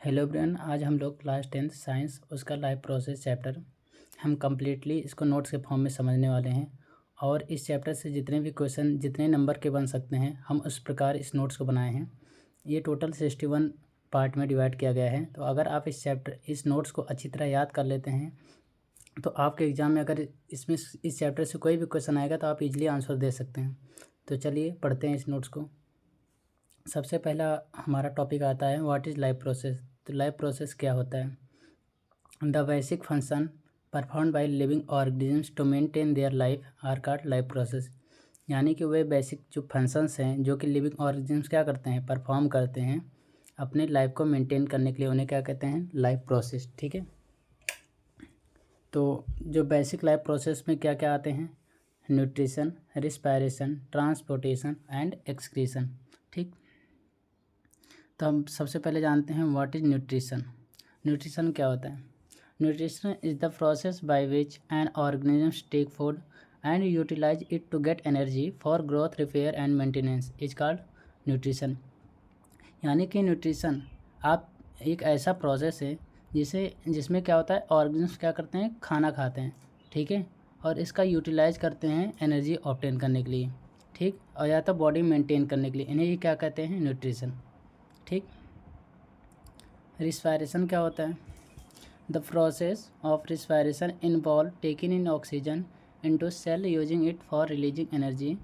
Hello brain, आज हम लोग क्लास 10th साइंस उसका लाइफ प्रोसेस चैप्टर हम कम्प्लीटली इसको नोट्स के फॉर्म में समझने वाले हैं। और इस चैप्टर से जितने भी क्वेश्चन जितने नंबर के बन सकते हैं हम उस प्रकार इस नोट्स को बनाए हैं। ये टोटल 61 पार्ट में डिवाइड किया गया है। तो अगर आप इस नोट्स को अच्छी तरह याद कर लेते हैं तो आपके एग्ज़ाम में अगर इसमें इस चैप्टर से कोई भी क्वेश्चन आएगा तो आप इजीली आंसर दे सकते हैं। तो चलिए पढ़ते हैं इस नोट्स को। सबसे पहला हमारा टॉपिक आता है व्हाट इज़ लाइफ प्रोसेस। तो लाइफ प्रोसेस क्या होता है? The basic function perform by living organisms to maintain their life are called life process. यानी कि वे बेसिक जो फंक्शंस हैं जो कि लिविंग ऑर्गेनिजम्स क्या करते हैं, परफॉर्म करते हैं अपने लाइफ को मेंटेन करने के लिए, उन्हें क्या कहते हैं, लाइफ प्रोसेस। ठीक है। तो जो बेसिक लाइफ प्रोसेस में क्या क्या आते हैं? Nutrition, respiration, transportation and excretion. ठीक। तो हम सबसे पहले जानते हैं व्हाट इज़ न्यूट्रिशन। न्यूट्रिशन क्या होता है? Nutrition is the process by which an organism take food and utilise it to get energy for growth, repair and maintenance is called nutrition. यानी कि न्यूट्रिशन आप एक ऐसा प्रोसेस है जिसमें क्या होता है, ऑर्गेनिज्म क्या करते हैं, खाना खाते हैं। ठीक है। और इसका यूटिलाइज करते हैं एनर्जी ऑब्टेन करने के लिए। ठीक। और या तो बॉडी मेंटेन करने के लिए, इन्हें ही क्या कहते हैं, न्यूट्रिशन। ठीक। रिस्पायरेशन क्या होता है? The process of respiration involve taking in oxygen into cell using it for releasing energy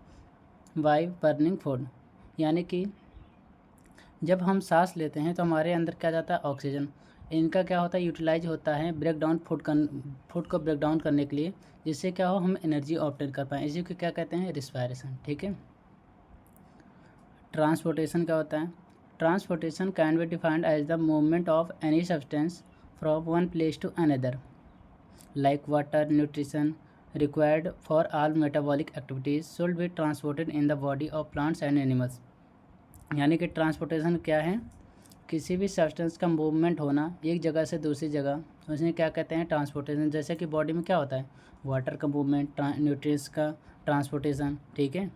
by burning food. यानी कि जब हम सांस लेते हैं तो हमारे अंदर क्या जाता है, ऑक्सीजन। इनका क्या होता है, यूटिलाइज होता है ब्रेक डाउन फूड को ब्रेक डाउन करने के लिए, जिससे क्या हो, हम एनर्जी ऑब्टेन कर पाएँ। इसी को क्या कहते हैं, रिस्पायरेशन। ठीक है। ट्रांसपोर्टेशन क्या होता है? Transportation can be defined as the movement of any substance from one place to another, like water. Nutrition required for all metabolic activities should be transported in the body of plants and animals. यानी कि transportation क्या है? किसी भी substance का movement होना एक जगह से दूसरी जगह, उसमें क्या कहते हैं, ट्रांसपोर्टेशन। जैसे कि बॉडी में क्या होता है, वाटर का मूवमेंट, न्यूट्रिएंट्स का ट्रांसपोर्टेशन। ठीक है।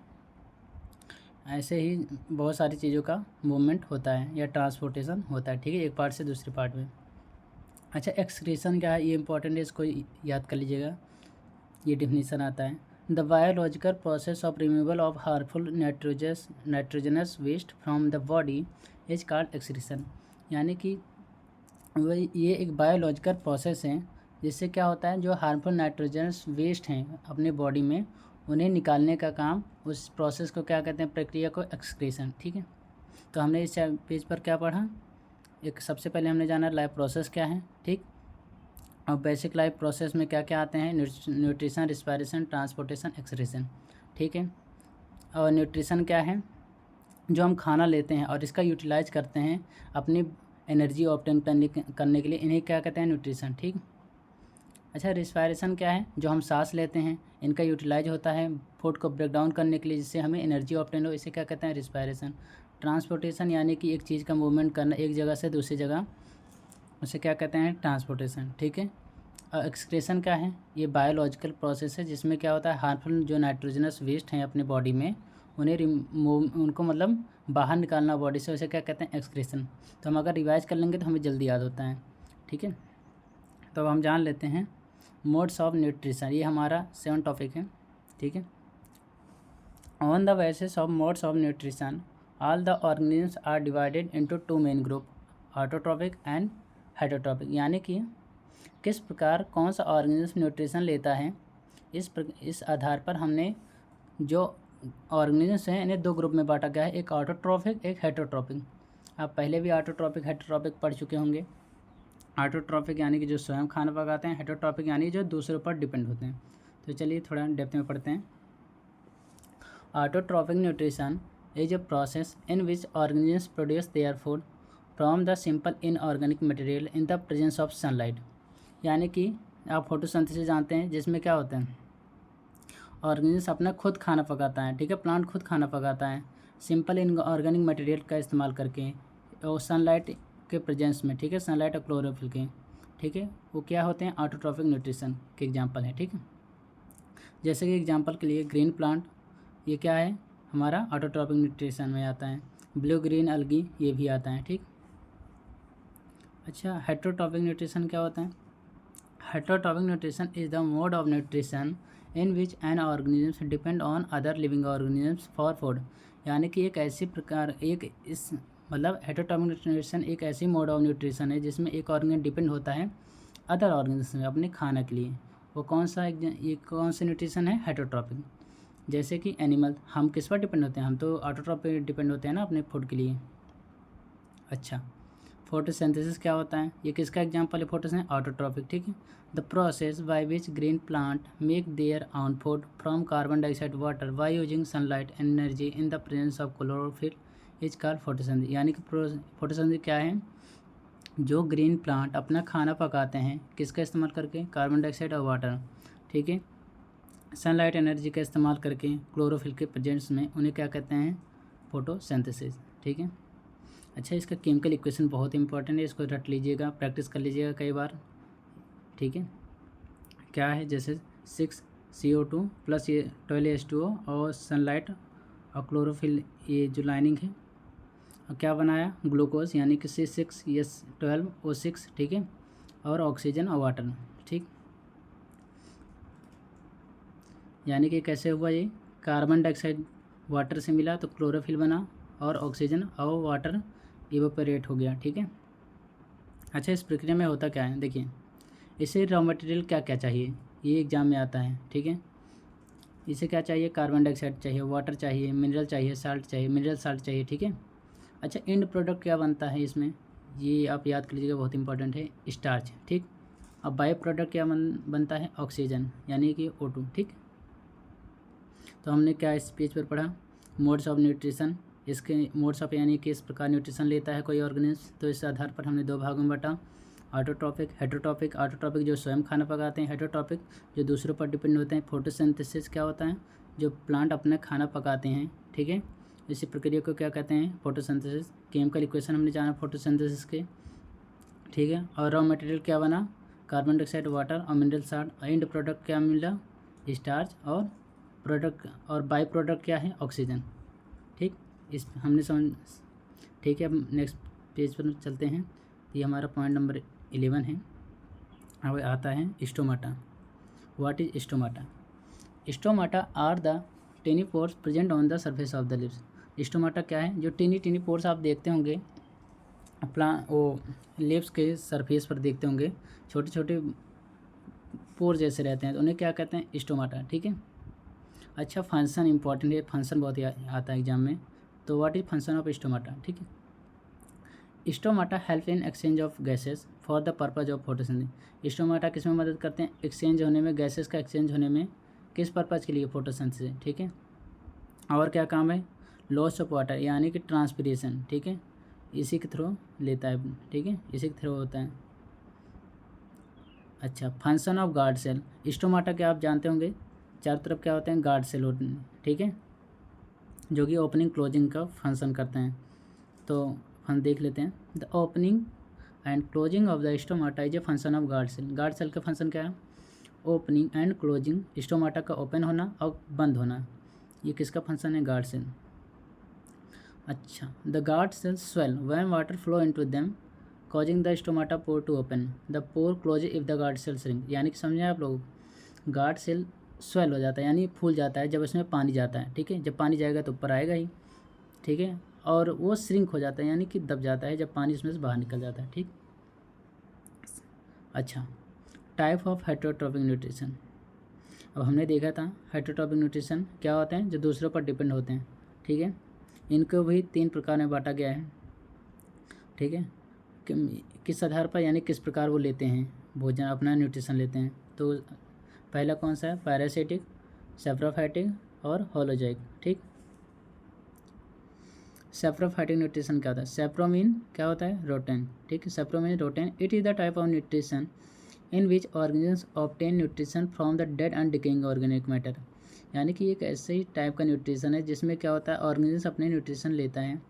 ऐसे ही बहुत सारी चीज़ों का मूवमेंट होता है या ट्रांसपोर्टेशन होता है। ठीक है, एक पार्ट से दूसरे पार्ट में। अच्छा, एक्सक्रीशन क्या है, ये इंपॉर्टेंट है, इसको याद कर लीजिएगा। ये डिफिनीसन आता है, the biological process of removal of harmful nitrogenous waste from the body is called excretion. यानी कि वही ये एक बायोलॉजिकल प्रोसेस है जिससे क्या होता है, जो हार्मफुल नाइट्रोजनस वेस्ट हैं अपने बॉडी में, उन्हें निकालने का काम, उस प्रोसेस को क्या कहते हैं, प्रक्रिया को एक्सक्रीशन। ठीक है। तो हमने इस पेज पर क्या पढ़ा, एक सबसे पहले हमने जाना लाइफ प्रोसेस क्या है। ठीक। और बेसिक लाइफ प्रोसेस में क्या क्या आते हैं, न्यूट्रिशन, रिस्पायरेशन, ट्रांसपोर्टेशन, एक्सक्रीशन। ठीक है। और न्यूट्रिशन क्या है? जो हम खाना लेते हैं और इसका यूटिलाइज करते हैं अपनी एनर्जी ऑब्टेन करने के लिए, इन्हें क्या कहते हैं, न्यूट्रिशन। ठीक। अच्छा, रिस्पायरेशन क्या है? जो हम सांस लेते हैं, इनका यूटिलाइज होता है फूड को ब्रेक डाउन करने के लिए, जिससे हमें एनर्जी ऑब्टेन हो, इसे क्या कहते हैं, रिस्पायरेशन। ट्रांसपोर्टेशन यानी कि एक चीज़ का मूवमेंट करना एक जगह से दूसरी जगह, उसे क्या कहते हैं, ट्रांसपोर्टेशन। ठीक है। और एक्सक्रीशन क्या है? ये बायोलॉजिकल प्रोसेस है जिसमें क्या होता है, हार्मफुल जो नाइट्रोजनस वेस्ट हैं अपने बॉडी में, उन्हें उनको मतलब बाहर निकालना बॉडी से, उसे क्या कहते हैं, एक्सक्रीशन। तो हम अगर रिवाइज कर लेंगे तो हमें जल्दी याद होता है। ठीक है। तो अब हम जान लेते हैं मोड्स ऑफ न्यूट्रिशन। ये हमारा 7 टॉपिक है। ठीक है। On the basis of modes of nutrition all the organisms are divided into 2 main group, autotrophic and heterotrophic. यानी कि किस प्रकार कौन सा ऑर्गेनिज्म न्यूट्रिशन लेता है, इस आधार पर हमने जो ऑर्गेनिजम्स हैं इन्हें 2 ग्रुप में बांटा गया है, एक ऑटोट्रॉपिक, एक हेटरोट्रॉपिक। आप पहले भी ऑटोट्रॉपिक हेटरोट्रॉपिक पढ़ चुके होंगे। ऑटोट्रॉपिक यानी कि जो स्वयं खाना पकाते हैं, हेटरोट्रॉपिक यानी जो दूसरों पर डिपेंड होते हैं। तो चलिए थोड़ा डेप्थ में पढ़ते हैं। Autotrophic nutrition is a process in which organisms produce their food from the simple inorganic material in the presence of sunlight. यानी कि आप फोटोसिंथेसिस जानते हैं, जिसमें क्या होता है, ऑर्गेनिज्म अपना खुद खाना पकाता है। ठीक है। प्लांट खुद खाना पकाता है सिंपल इनऑर्गेनिक मटेरियल का इस्तेमाल करके और सनलाइट के प्रेजेंस में। ठीक है। सनलाइट और क्लोरोफिल के। ठीक है। वो क्या होते हैं, ऑटोट्रॉपिक न्यूट्रिशन के एग्जांपल हैं। ठीक है। जैसे कि एग्जांपल के लिए ग्रीन प्लांट, ये क्या है, हमारा ऑटोट्रॉपिक न्यूट्रिशन में आता है। ब्लू ग्रीन अलगी, ये भी आता है। ठीक। अच्छा, हेटरोट्रॉपिक न्यूट्रिशन क्या होता है? Heterotrophic nutrition is the mode of nutrition in which an organism depend on other living organisms for food. यानी कि एक ऐसी प्रकार एक इस मतलब हेटरोट्रॉपिक न्यूट्रिशन एक ऐसी मोड ऑफ न्यूट्रिशन है जिसमें एक ऑर्गेनिज्म डिपेंड होता है अदर ऑर्गेनिज्म में अपने खाने के लिए। वो कौन सा ये कौन सा न्यूट्रिशन है? हेटरोट्रॉपिक। जैसे कि एनिमल, हम किस पर डिपेंड होते हैं? हम तो ऑटोट्रॉपिक डिपेंड होते हैं ना अपने फूड के लिए। अच्छा, फोटोसिंथेसिस क्या होता है? ये किसका एग्जांपल है? फोटोसिंथेसिस ऑटोट्रॉपिक, ठीक है। The process by which green plant make their on food from carbon dioxide water by using sunlight energy in the presence of chlorophyll is called photosynthesis. यानी कि फोटोसिंथेसिस क्या है? जो ग्रीन प्लांट अपना खाना पकाते हैं किसका इस्तेमाल करके? कार्बन डाइऑक्साइड और वाटर, ठीक है। सनलाइट एनर्जी का इस्तेमाल करके क्लोरोफिल के प्रेजेंस में उन्हें क्या कहते हैं? फोटोसिंथेसिस, ठीक है। अच्छा, इसका केमिकल इक्वेशन बहुत इंपॉर्टेंट है, इसको रट लीजिएगा, प्रैक्टिस कर लीजिएगा कई बार, ठीक है। क्या है? जैसे 6CO2 प्लस ये 12H2O और सनलाइट और क्लोरोफिल, ये जो लाइनिंग है, और क्या बनाया? ग्लूकोज, यानी कि C6H12O6, ठीक है, और ऑक्सीजन और वाटर, ठीक। यानी कि कैसे हुआ ये? कार्बन डाइऑक्साइड वाटर से मिला तो क्लोरोफिल बना और ऑक्सीजन और वाटर इवेपोरेट हो गया, ठीक है। अच्छा, इस प्रक्रिया में होता क्या है? देखिए, इसे रॉ मटेरियल क्या क्या चाहिए, ये एग्जाम में आता है, ठीक है। इसे क्या चाहिए? कार्बन डाइऑक्साइड चाहिए, वाटर चाहिए, मिनरल चाहिए, साल्ट चाहिए, मिनरल साल्ट चाहिए, ठीक है। अच्छा, एंड प्रोडक्ट क्या बनता है इसमें? ये आप याद कर लीजिएगा, बहुत इंपॉर्टेंट है, स्टार्च, ठीक। अब बाई प्रोडक्ट क्या बनता है? ऑक्सीजन, यानी कि O2, ठीक। तो हमने क्या इस पेज पर पढ़ा? Modes of nutrition. इसके मोड्स ऑफ यानी कि इस प्रकार न्यूट्रिशन लेता है कोई ऑर्गेनिज्म, तो इस आधार पर हमने दो भागों में बांटा, ऑटोट्रॉपिक, हेटरोट्रॉपिक। ऑटोट्रॉपिक जो स्वयं खाना पकाते हैं, हेटरोट्रॉपिक जो दूसरों पर डिपेंड होते हैं। फोटोसिंथेसिस क्या होता है? जो प्लांट अपना खाना पकाते हैं, ठीक है। इसी प्रक्रिया को क्या कहते हैं? फोटोसिंथेसिस। केमिकल इक्वेशन हमने जाना फोटोसिंथेसिस के, ठीक है। और रॉ मटेरियल क्या बना? कार्बन डाइऑक्साइड, वाटर और मिनरल साल्ट। एंड प्रोडक्ट क्या मिला? स्टार्च। और प्रोडक्ट और बाई प्रोडक्ट क्या है? ऑक्सीजन, ठीक। इस हमने समझ, ठीक है। अब नेक्स्ट पेज पर चलते हैं, तो ये हमारा पॉइंट नंबर 11 है। अब आता है stomata. What is stomata? Stomata are the tiny pores present on the surface of the lips. Stomata क्या है? जो टिनी टिनी पोर्स आप देखते होंगे वो लिप्स के सरफेस पर देखते होंगे, छोटे छोटे पोर जैसे रहते हैं, तो उन्हें क्या कहते हैं? स्टोमाटा, ठीक है। अच्छा, फंक्शन इंपॉर्टेंट है, फंक्शन बहुत ही आता है एग्जाम में, तो what is function of stomata, ठीक है। Stomata help in exchange of gases for the purpose of photosynthesis. Stomata किस में मदद करते हैं? एक्सचेंज होने में, गैसेस का एक्सचेंज होने में, किस पर्पज़ के लिए? फोटोसिंथेसिस, ठीक है। और क्या काम है? लॉस ऑफ वाटर, यानी कि ट्रांसपीरेशन, ठीक है, इसी के थ्रू लेता है, ठीक है, इसी के थ्रू होता है। अच्छा, function of guard cell. Stomata क्या आप जानते होंगे, चारों तरफ क्या होते हैं? गार्ड सेल होते हैं, ठीक है, जो कि ओपनिंग क्लोजिंग का फंक्शन करते हैं। तो हम देख लेते हैं, the opening and closing of the stomata is a function of guard cell. Guard cell का फंक्शन क्या है? ओपनिंग एंड क्लोजिंग, स्टोमाटा का ओपन होना और बंद होना, ये किसका फंक्शन है? Guard cell. अच्छा, the guard cells swell when water flow into them causing the stomata pore to open. The pore closes if the guard cell shrink. यानी कि समझे आप लोग, गार्ड सेल स्वेल हो जाता है यानी फूल जाता है जब इसमें पानी जाता है, ठीक है। जब पानी जाएगा तो ऊपर आएगा ही, ठीक है। और वो श्रिंक हो जाता है यानी कि दब जाता है जब पानी उसमें से बाहर निकल जाता है, ठीक। अच्छा, टाइप ऑफ हेटरोट्रॉपिक न्यूट्रिशन। अब हमने देखा था हेटरोट्रॉपिक न्यूट्रिशन क्या होते हैं? जो दूसरों पर डिपेंड होते हैं, ठीक है। इनको भी 3 प्रकार में बांटा गया है, ठीक है। किस आधार पर, यानी किस प्रकार वो लेते हैं भोजन, अपना न्यूट्रिशन लेते हैं। तो पहला कौन सा है? पैरासिटिक, सेप्रोफाइटिक और होलोजोइक, ठीक। सेप्रोफाइटिक न्यूट्रिशन क्या होता है? सेप्रोमीन क्या होता है? रोटेन, ठीक है। सेप्रोमीन रोटेन, it is the type of nutrition in which organisms obtain nutrition from the dead and decaying organic matter. यानी कि एक ऐसे ही टाइप का न्यूट्रिशन है जिसमें क्या होता है? ऑर्गेनिजम्स अपने न्यूट्रिशन लेता है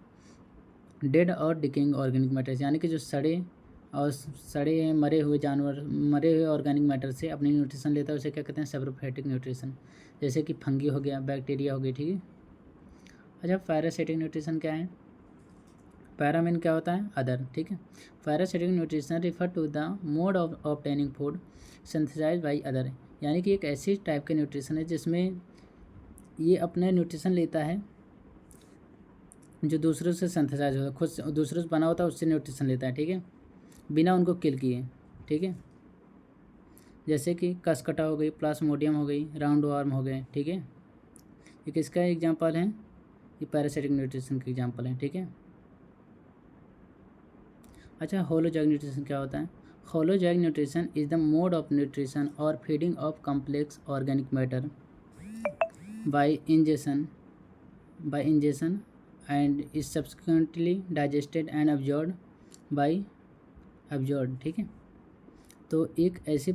डेड और डिकेइंग ऑर्गेनिक मैटर, यानी कि जो सड़े मरे हुए जानवर, मरे हुए ऑर्गेनिक मैटर से अपनी न्यूट्रिशन लेता है, उसे क्या कहते हैं? Saprophytic nutrition. जैसे कि फंगी हो गया, बैक्टीरिया हो गई, ठीक है। अच्छा, पैरासिटिक न्यूट्रिशन क्या है? पैरा मीन क्या होता है, अदर, ठीक है। Parasitic nutrition refer to the mode of obtaining food synthesised by other, यानी कि एक ऐसी टाइप के न्यूट्रिशन है जिसमें ये अपने न्यूट्रिशन लेता है जो दूसरों से सिंथेसाइज होता है, खुद से दूसरों से बना होता है, उससे न्यूट्रिशन लेता है, ठीक है, बिना उनको किल किए, ठीक है। जैसे कि कसकटा हो गई, प्लाज्मोडियम हो गई, राउंड वार्म हो गए, ठीक है। ये किसका एग्जांपल है, ये पैरासिटिक न्यूट्रिशन के एग्जांपल है, ठीक है। अच्छा, होलोजैग न्यूट्रिशन क्या होता है? Holozoic nutrition is the mode of nutrition और feeding of complex organic matter by ingestion and is subsequently digested and absorbed, ठीक है। तो एक ऐसी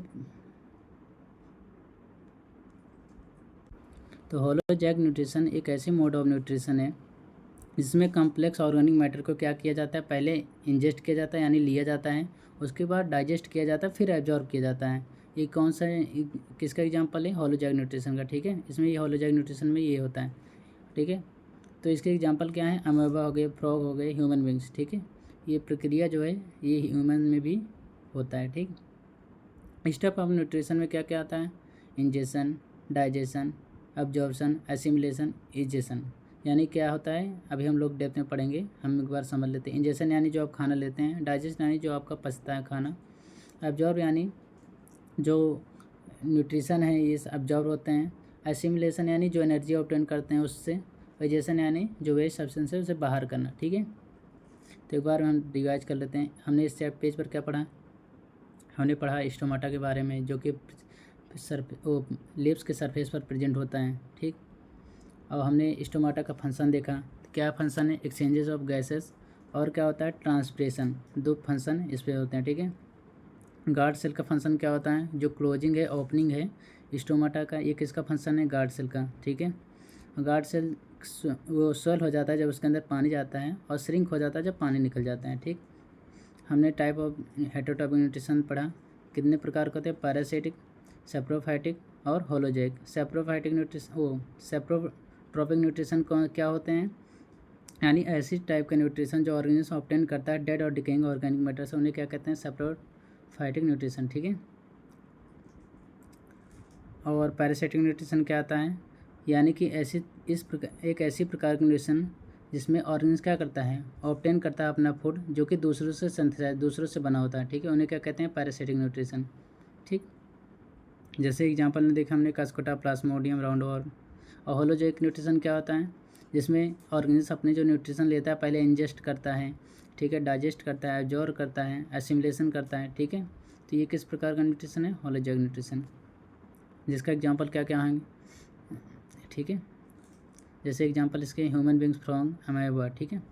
तो होलोजैग न्यूट्रिशन एक ऐसी मोड ऑफ न्यूट्रिशन है जिसमें कॉम्प्लेक्स ऑर्गेनिक मैटर को क्या किया जाता है, पहले इंजेस्ट किया जाता है यानी लिया जाता है, उसके बाद डाइजेस्ट किया जाता है, फिर एब्जॉर्ब किया जाता है। ये कौन सा है, किसका एग्जांपल है, होलोजैग न्यूट्रिशन का, ठीक है। इसमें ये होलोजैग न्यूट्रिशन में ये होता है, ठीक है। तो इसके एग्जांपल क्या है, अमेबा हो गए, फ्रॉग हो गए, ह्यूमन बींग्स, ठीक है। ये प्रक्रिया जो है ये ह्यूमन में भी होता है, ठीक। स्टेप ऑफ न्यूट्रिशन में क्या क्या आता है, ingestion, digestion, absorption, assimilation, egestion, यानी क्या होता है अभी हम लोग डेप्थ में पढ़ेंगे, हम एक बार समझ लेते हैं। इंजेशन यानी जो आप खाना लेते हैं, डाइजेशन यानी जो आपका पचता है खाना, अब्जॉर्ब यानी जो न्यूट्रिशन है ये अब्जॉर्ब होते हैं, एसिमिलेशन यानी जो एनर्जी ऑब्टेन करते हैं उससे, डाइजेशन यानी जो वेस्ट सब्सटेंस है उसे बाहर करना, ठीक है। तो एक बार हम रिवाइज कर लेते हैं। हमने इस पेज पर क्या पढ़ा, हमने पढ़ा स्टोमाटा के बारे में, जो कि लिप्स के सरफेस पर प्रेजेंट होता है, ठीक। और हमने स्टोमाटा का फंक्शन देखा, क्या फंक्शन है, एक्सचेंजेस ऑफ गैसेस, और क्या होता है, ट्रांसप्रेशन, दो फंक्शन इस पर होते हैं, ठीक है। गार्ड सेल का फंक्शन क्या होता है, जो क्लोजिंग है, ओपनिंग है स्टोमाटा का, ये किसका फंक्शन है, गार्ड सेल का, ठीक है। गार्ड सेल वो स्वेल हो जाता है जब उसके अंदर पानी जाता है, और श्रिंक हो जाता है जब पानी निकल जाता है, ठीक। हमने टाइप ऑफ हेटेरोटॉपिक न्यूट्रिशन पढ़ा, कितने प्रकार के होते हैं, पैरासिटिक, सेप्रोफाइटिक और होलोजैग। सेप्रोफाइटिक न्यूट्रिशन सेप्रोट्रोपिक न्यूट्रिशन क्या होते हैं, यानी ऐसी टाइप का न्यूट्रिशन जो ऑर्गेनिज्म ऑब्टेन करता है डेड और डिकेइंग ऑर्गेनिक मैटर से, उन्हें क्या कहते हैं, सेप्रोफाइटिक न्यूट्रिशन, ठीक है। और पैरासिटिक न्यूट्रिशन क्या आता है, यानी कि एक ऐसी प्रकार की न्यूट्रिशन जिसमें ऑर्गेनिज्म क्या करता है, ऑब्टेन करता है अपना फूड जो कि दूसरों से सिंथेसाइज, दूसरों से बना होता है, ठीक है, उन्हें क्या कहते हैं, पैरासिटिक न्यूट्रिशन, ठीक। जैसे एग्जांपल में देखा हमने कसकोटा, प्लाज्मोडियम, राउंड वार्म। और होलोजैग न्यूट्रिशन क्या होता है, जिसमें ऑर्गेनिज्म अपने जो न्यूट्रिशन लेता है पहले इंजेस्ट करता है, ठीक है, डाइजेस्ट करता है, एब्जॉर्ब करता है, एसिमिलेशन करता है, ठीक है। तो ये किस प्रकार का न्यूट्रिशन है, होलोजैग न्यूट्रिशन, जिसका एग्जांपल क्या क्या आएंगे, ठीक है। जैसे एग्जांपल इसके ह्यूमन बींग्स फ्रॉम अमेबा, ठीक है।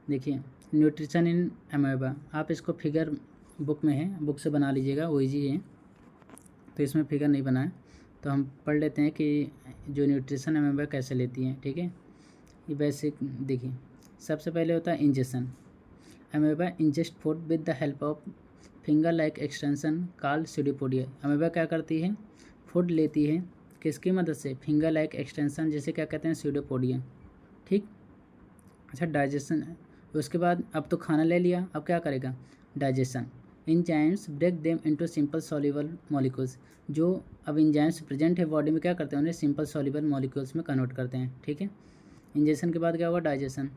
देखिए न्यूट्रिशन इन अमेबा, आप इसको फिगर बुक में है, बुक से बना लीजिएगा, वो ईजी है, तो इसमें फिगर नहीं बना है, तो हम पढ़ लेते हैं कि जो न्यूट्रिशन अमेबा कैसे लेती हैं, ठीक है। ये बेसिक देखिए, सबसे पहले होता है injection. Amoeba ingest food with the help of finger like extension called pseudopodia. Amoeba क्या करती है, फूड लेती है किसकी मदद से, फिंगर लाइक एक्सटेंशन, जिसे क्या कहते हैं, स्यूडोपोडिया, ठीक। अच्छा, डाइजेशन, उसके बाद अब तो खाना ले लिया, अब क्या करेगा, digestion. Enzymes break them into simple soluble molecules, जो अब एंजाइम्स प्रेजेंट है बॉडी में क्या करते हैं, उन्हें सिंपल सॉल्युबल मॉलिक्यूल्स में कन्वर्ट करते हैं, ठीक है। इंजेक्शन के बाद क्या होगा, digestion.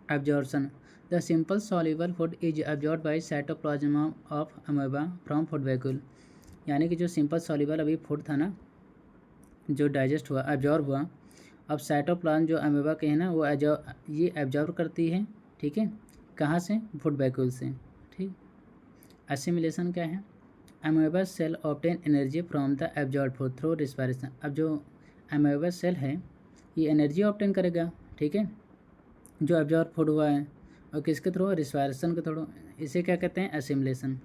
Absorption, the simple soluble food is absorb by cytoplasm of amoeba from food vacuole, यानी कि जो सिंपल सॉल्युबल अभी फूड था ना, जो डाइजेस्ट हुआ, एब्जॉर्ब हुआ, अब साइटोप्लाज्म जो अमेबा के हैं ना, वो ये एब्जॉर्ब करती है, ठीक है, कहाँ से, फूड वैक्यूल से, ठीक। एसिमिलेशन क्या है, amoeba cell obtain energy from the absorb food through respiration. अब जो अमेबा सेल है ये एनर्जी ऑब्टेन करेगा, ठीक है, जो एब्जॉर्ब फूड हुआ है, और किसके थ्रू, रिस्पायरेशन के थ्रू, इसे क्या कहते हैं, एसिमिलेशन।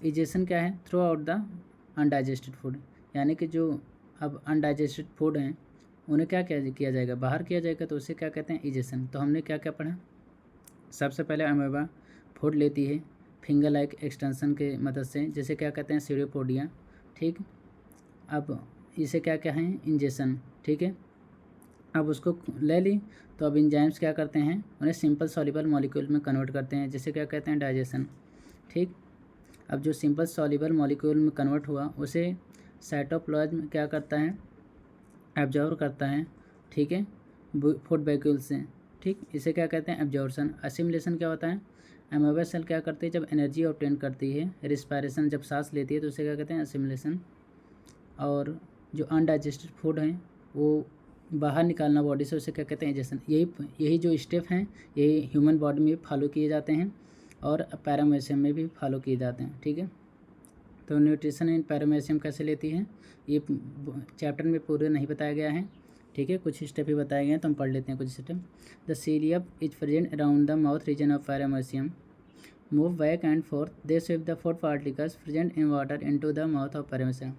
इजेशन क्या है, through out the undigested food, यानी कि जो अब अनडाइजेस्टेड फूड हैं उन्हें क्या किया जाएगा, बाहर किया जाएगा, तो उसे क्या कहते हैं, इजेशन। तो हमने क्या क्या पढ़ा, सबसे पहले अमेबा फूड लेती है फिंगर लाइक एक्सटेंशन के मदद से, जिसे क्या कहते हैं, स्यूडोपोडिया, ठीक। अब इसे क्या क्या है, इंजेक्शन, ठीक है। अब उसको ले ली, तो अब एंजाइम्स क्या करते हैं, उन्हें सिंपल सॉल्युबल मॉलिक्यूल में कन्वर्ट करते हैं, जिसे क्या कहते हैं, डाइजेशन। ठीक, अब जो सिंपल सॉल्युबल मॉलिक्यूल में कन्वर्ट हुआ उसे साइटोप्लाज्म क्या करता है, एब्जॉर्व करता है। ठीक है, फूड वैक्यूल से। ठीक, इसे क्या कहते हैं, एब्जॉर्प्शन। असिमिलेशन क्या होता है, एमोबा सेल क्या करती है, जब एनर्जी ऑब्टेन करती है, रिस्पायरेशन जब सांस लेती है, तो उसे क्या कहते हैं, असिमिलेशन। और जो अनडाइजेस्टेड फूड हैं वो बाहर निकालना बॉडी से, उसे क्या कहते हैं, इजेशन। यही जो स्टेप हैं यही ह्यूमन बॉडी में फॉलो किए जाते हैं और पैरामेशियम में भी फॉलो किए जाते हैं। ठीक है, तो न्यूट्रिशन इन पैरामेशियम कैसे लेती है, ये चैप्टर में पूरे नहीं बताया गया है। ठीक है, कुछ स्टेप ही बताए गए हैं, तो हम पढ़ लेते हैं कुछ step. The cilium is present around the mouth region of paramecium, move back and forth, they sweep the food particles present in water into the mouth of paramecium.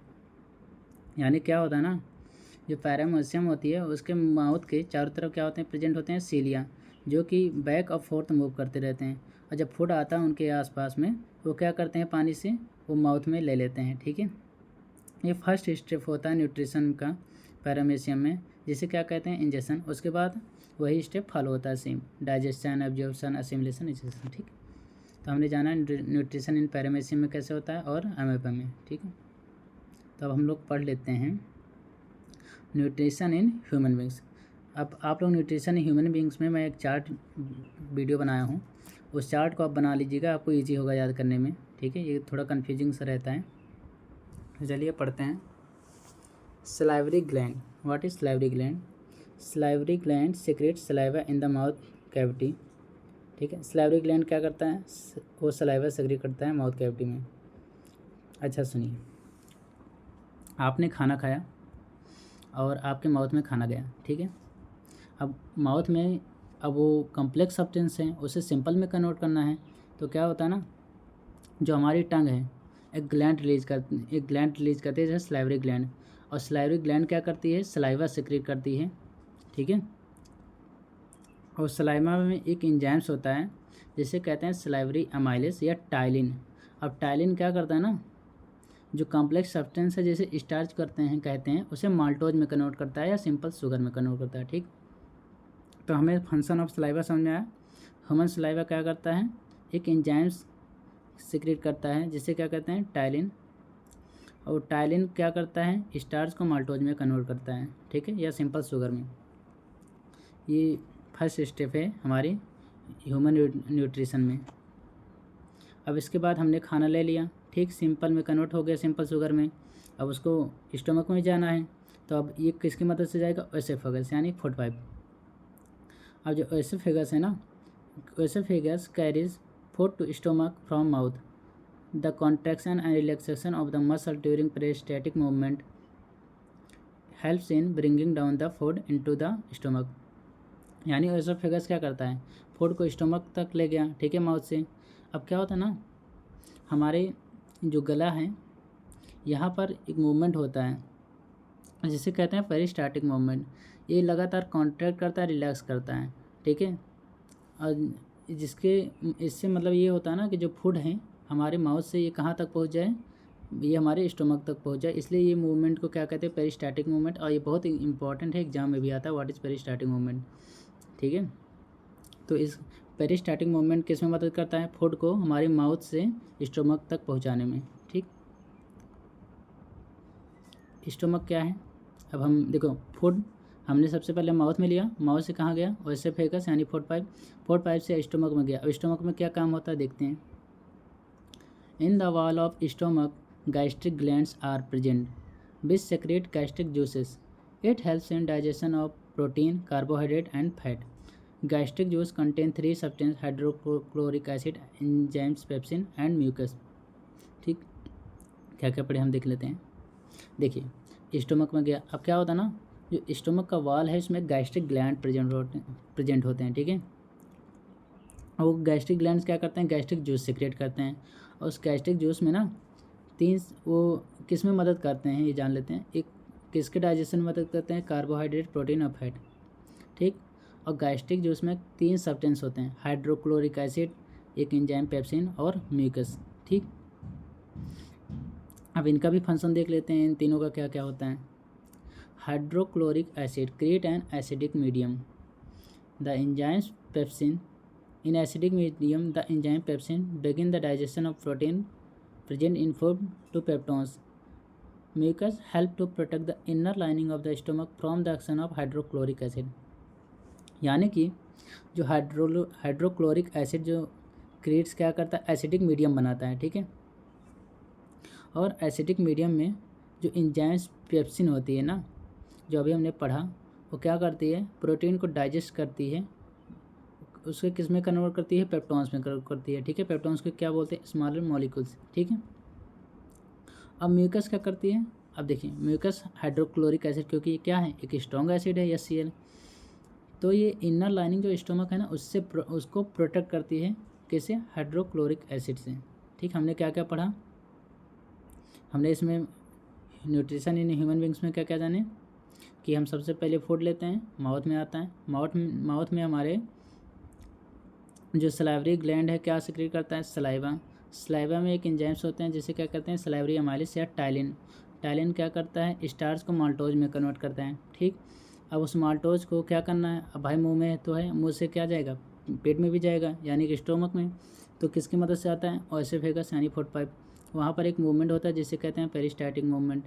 यानी क्या होता है ना, जो पैरामेशियम होती है उसके माउथ के चारों तरफ क्या होते हैं, प्रेजेंट होते हैं सीलिया, जो कि बैक और फोर्थ मूव करते रहते हैं। और जब फूड आता है उनके आसपास में, वो क्या करते हैं, पानी से वो माउथ में ले लेते हैं। ठीक है, ये फर्स्ट स्टेप होता है न्यूट्रिशन का पैरामेशियम में, जिसे क्या कहते हैं, इंजेक्शन। उसके बाद वही स्टेप फॉलो होता है same, digestion, absorption, assimilation, injection. ठीक, तो हमने जाना न्यूट्रिशन इन पैरामेशियम में कैसे होता है और अमेबा में। ठीक है, तो अब हम लोग पढ़ लेते हैं न्यूट्रिशन इन ह्यूमन बींग्स। अब आप लोग न्यूट्रिशन इन ह्यूमन बींग्स में मैं एक चार्ट वीडियो बनाया हूँ, उस चार्ट को आप बना लीजिएगा, आपको ईजी होगा याद करने में। ठीक है, ये थोड़ा कन्फ्यूजिंग सा रहता है। तो चलिए पढ़ते हैं। Salivary gland, what is salivary gland? Salivary gland secret saliva in the mouth cavity. ठीक है, सलाइवरी ग्लैंड क्या करता है, वो सलाइवा सेक्रेट करता है माउथ कैविटी में। अच्छा सुनिए, आपने खाना खाया और आपके माउथ में खाना गया। ठीक है, अब माउथ में अब वो कम्प्लेक्स सब्सटेंस है, उसे सिंपल में कन्वर्ट करना है। तो क्या होता है ना, जो हमारी टंग है एक ग्लैंड रिलीज करती है, जैसे सलाइवरी ग्लैंड। और सलाइवरी ग्लैंड क्या करती है, सलाइवा सेक्रेट करती है। ठीक है, और सलाइवा में एक एंजाइम्स होता है जिसे कहते हैं सलाइवरी अमाइलेज या टाइलिन। अब टाइलिन क्या करता है ना, जो कॉम्प्लेक्स सब्सटेंस है जैसे स्टार्च कहते हैं उसे माल्टोज में कन्वर्ट करता है या सिंपल शुगर में कन्वर्ट करता है। ठीक, तो हमें फंक्शन ऑफ सलाइवा समझ में आया। ह्यूमन सलाइवा क्या करता है, एक एंजाइम्स सीक्रेट करता है जिसे क्या कहते हैं, टाइलिन। और टाइलिन क्या करता है, स्टार्च को माल्टोज में कन्वर्ट करता है। ठीक है, या सिंपल शुगर में। ये फर्स्ट स्टेप है हमारी ह्यूमन न्यूट्रिशन में। अब इसके बाद हमने खाना ले लिया, ठीक, सिंपल में कन्वर्ट हो गया, सिंपल शुगर में। अब उसको स्टोमक में जाना है, तो अब ये किसकी मदद से जाएगा, एसोफेगस यानी फूड पाइप। अब जो एसोफेगस है ना, oesophagus carries food to stomach from mouth. The contraction and relaxation of the muscle during peristaltic movement helps in bringing down the food into the stomach. यानी एसोफेगस क्या करता है, food को stomach तक ले गया। ठीक है, माउथ से। अब क्या होता है ना, हमारे जो गला है यहाँ पर एक मूवमेंट होता है जिसे कहते हैं पेरिस्टाल्टिक मूवमेंट। ये लगातार कॉन्ट्रैक्ट करता है, रिलैक्स करता है। ठीक है, और इससे मतलब ये होता है ना कि जो फूड है हमारे माउथ से ये कहाँ तक पहुँच जाए, ये हमारे स्टोमक तक पहुँच जाए। इसलिए ये मूवमेंट को क्या कहते हैं, पेरिस्टाल्टिक मूवमेंट। और ये बहुत इंपॉर्टेंट है, एग्जाम में भी आता है, व्हाट इज़ पेरिस्टाल्टिक मूवमेंट। ठीक है, तो इस पेरिस्टाल्टिक मूवमेंट किस में मदद करता है, फूड को हमारे माउथ से स्टोमक तक पहुंचाने में। ठीक, स्टोमक क्या है, अब हम देखो, फूड हमने सबसे पहले माउथ में लिया, माउथ से कहाँ गया, एसोफेगस यानी फूड पाइप, फूड पाइप से स्टोमक में गया। अब स्टोमक में क्या काम होता है देखते हैं। In the wall of stomach gastric glands are present which secrete gastric juices. It helps in digestion of protein, carbohydrate and fat. Gastric juice contain 3 substance, hydrochloric acid, enzymes, pepsin and mucus. ठीक, क्या क्या पढ़े हम देख लेते हैं। देखिए, stomach में गया, अब क्या होता है ना, जो स्टोमक का वाल है इसमें गैस्ट्रिक ग्लैंड प्रेजेंट होते हैं। ठीक है, और वो गैस्ट्रिक ग्लैंड्स क्या करते हैं, गैस्ट्रिक जूस सिक्रेट करते हैं। और उस गैस्ट्रिक जूस में ना 3 वो किस में मदद करते हैं ये जान लेते हैं। एक किसके डाइजेशन में मदद करते हैं, कार्बोहाइड्रेट, प्रोटीन और फैट। ठीक, और गैस्ट्रिक जूस में 3 सब्सटेंस होते हैं, हाइड्रोक्लोरिक एसिड, एक एंजाइम पेप्सिन और म्यूकस। ठीक, अब इनका भी फंक्शन देख लेते हैं, इन तीनों का क्या क्या होता है। hydrochloric acid create an acidic medium. The enzyme pepsin. In acidic medium, the enzyme pepsin begin the digestion of protein present in food to peptones. Mucus help to protect the inner lining of the stomach from the action of hydrochloric acid. यानी कि जो hydrochloric acid जो creates क्या करता है, acidic medium बनाता है, ठीक है। और एसिडिक मीडियम में जो एंजाइम्स पेप्सिन होती है ना, जो अभी हमने पढ़ा, वो क्या करती है, प्रोटीन को डाइजेस्ट करती है, उसके किस में कन्वर्ट करती है, पेप्टॉन्स में कन्वर्ट करती है, ठीक है। पेप्टॉन्स को क्या बोलते हैं, स्मॉलर मॉलिक्यूल्स, ठीक है। अब म्यूकस क्या करती है, अब देखिए म्यूकस हाइड्रोक्लोरिक एसिड, क्योंकि ये क्या है, एक स्ट्रॉन्ग एसिड है HCl, तो ये इनर लाइनिंग जो स्टोमक है ना, उससे उसको प्रोटेक्ट करती है, किससे, हाइड्रोक्लोरिक एसिड से, ठीक। हमने क्या क्या पढ़ा, हमने इसमें न्यूट्रिशन इन ह्यूमन बींग्स में क्या क्या जाने कि हम सबसे पहले फूड लेते हैं, माउथ में आता है, माउथ में हमारे जो सलाइवरी ग्लैंड है क्या सिक्रेट करता है, सलाइवा में एक एंजाइम्स होते हैं जिसे क्या करते हैं, सलाइवरी अमाइलेज या टाइलिन क्या करता है, स्टार्च को माल्टोज में कन्वर्ट करता है, ठीक। अब उस माल्टोज को क्या करना है, अब भाई मुंह में तो है, मुंह से क्या जाएगा, पेट में भी जाएगा, यानी कि स्टोमक में, तो किसकी मदद से आता है, ओएसोफेगस यानी फूड पाइप, वहाँ पर एक मूवमेंट होता है जिसे कहते हैं पेरिस्टाल्टिक मूवमेंट,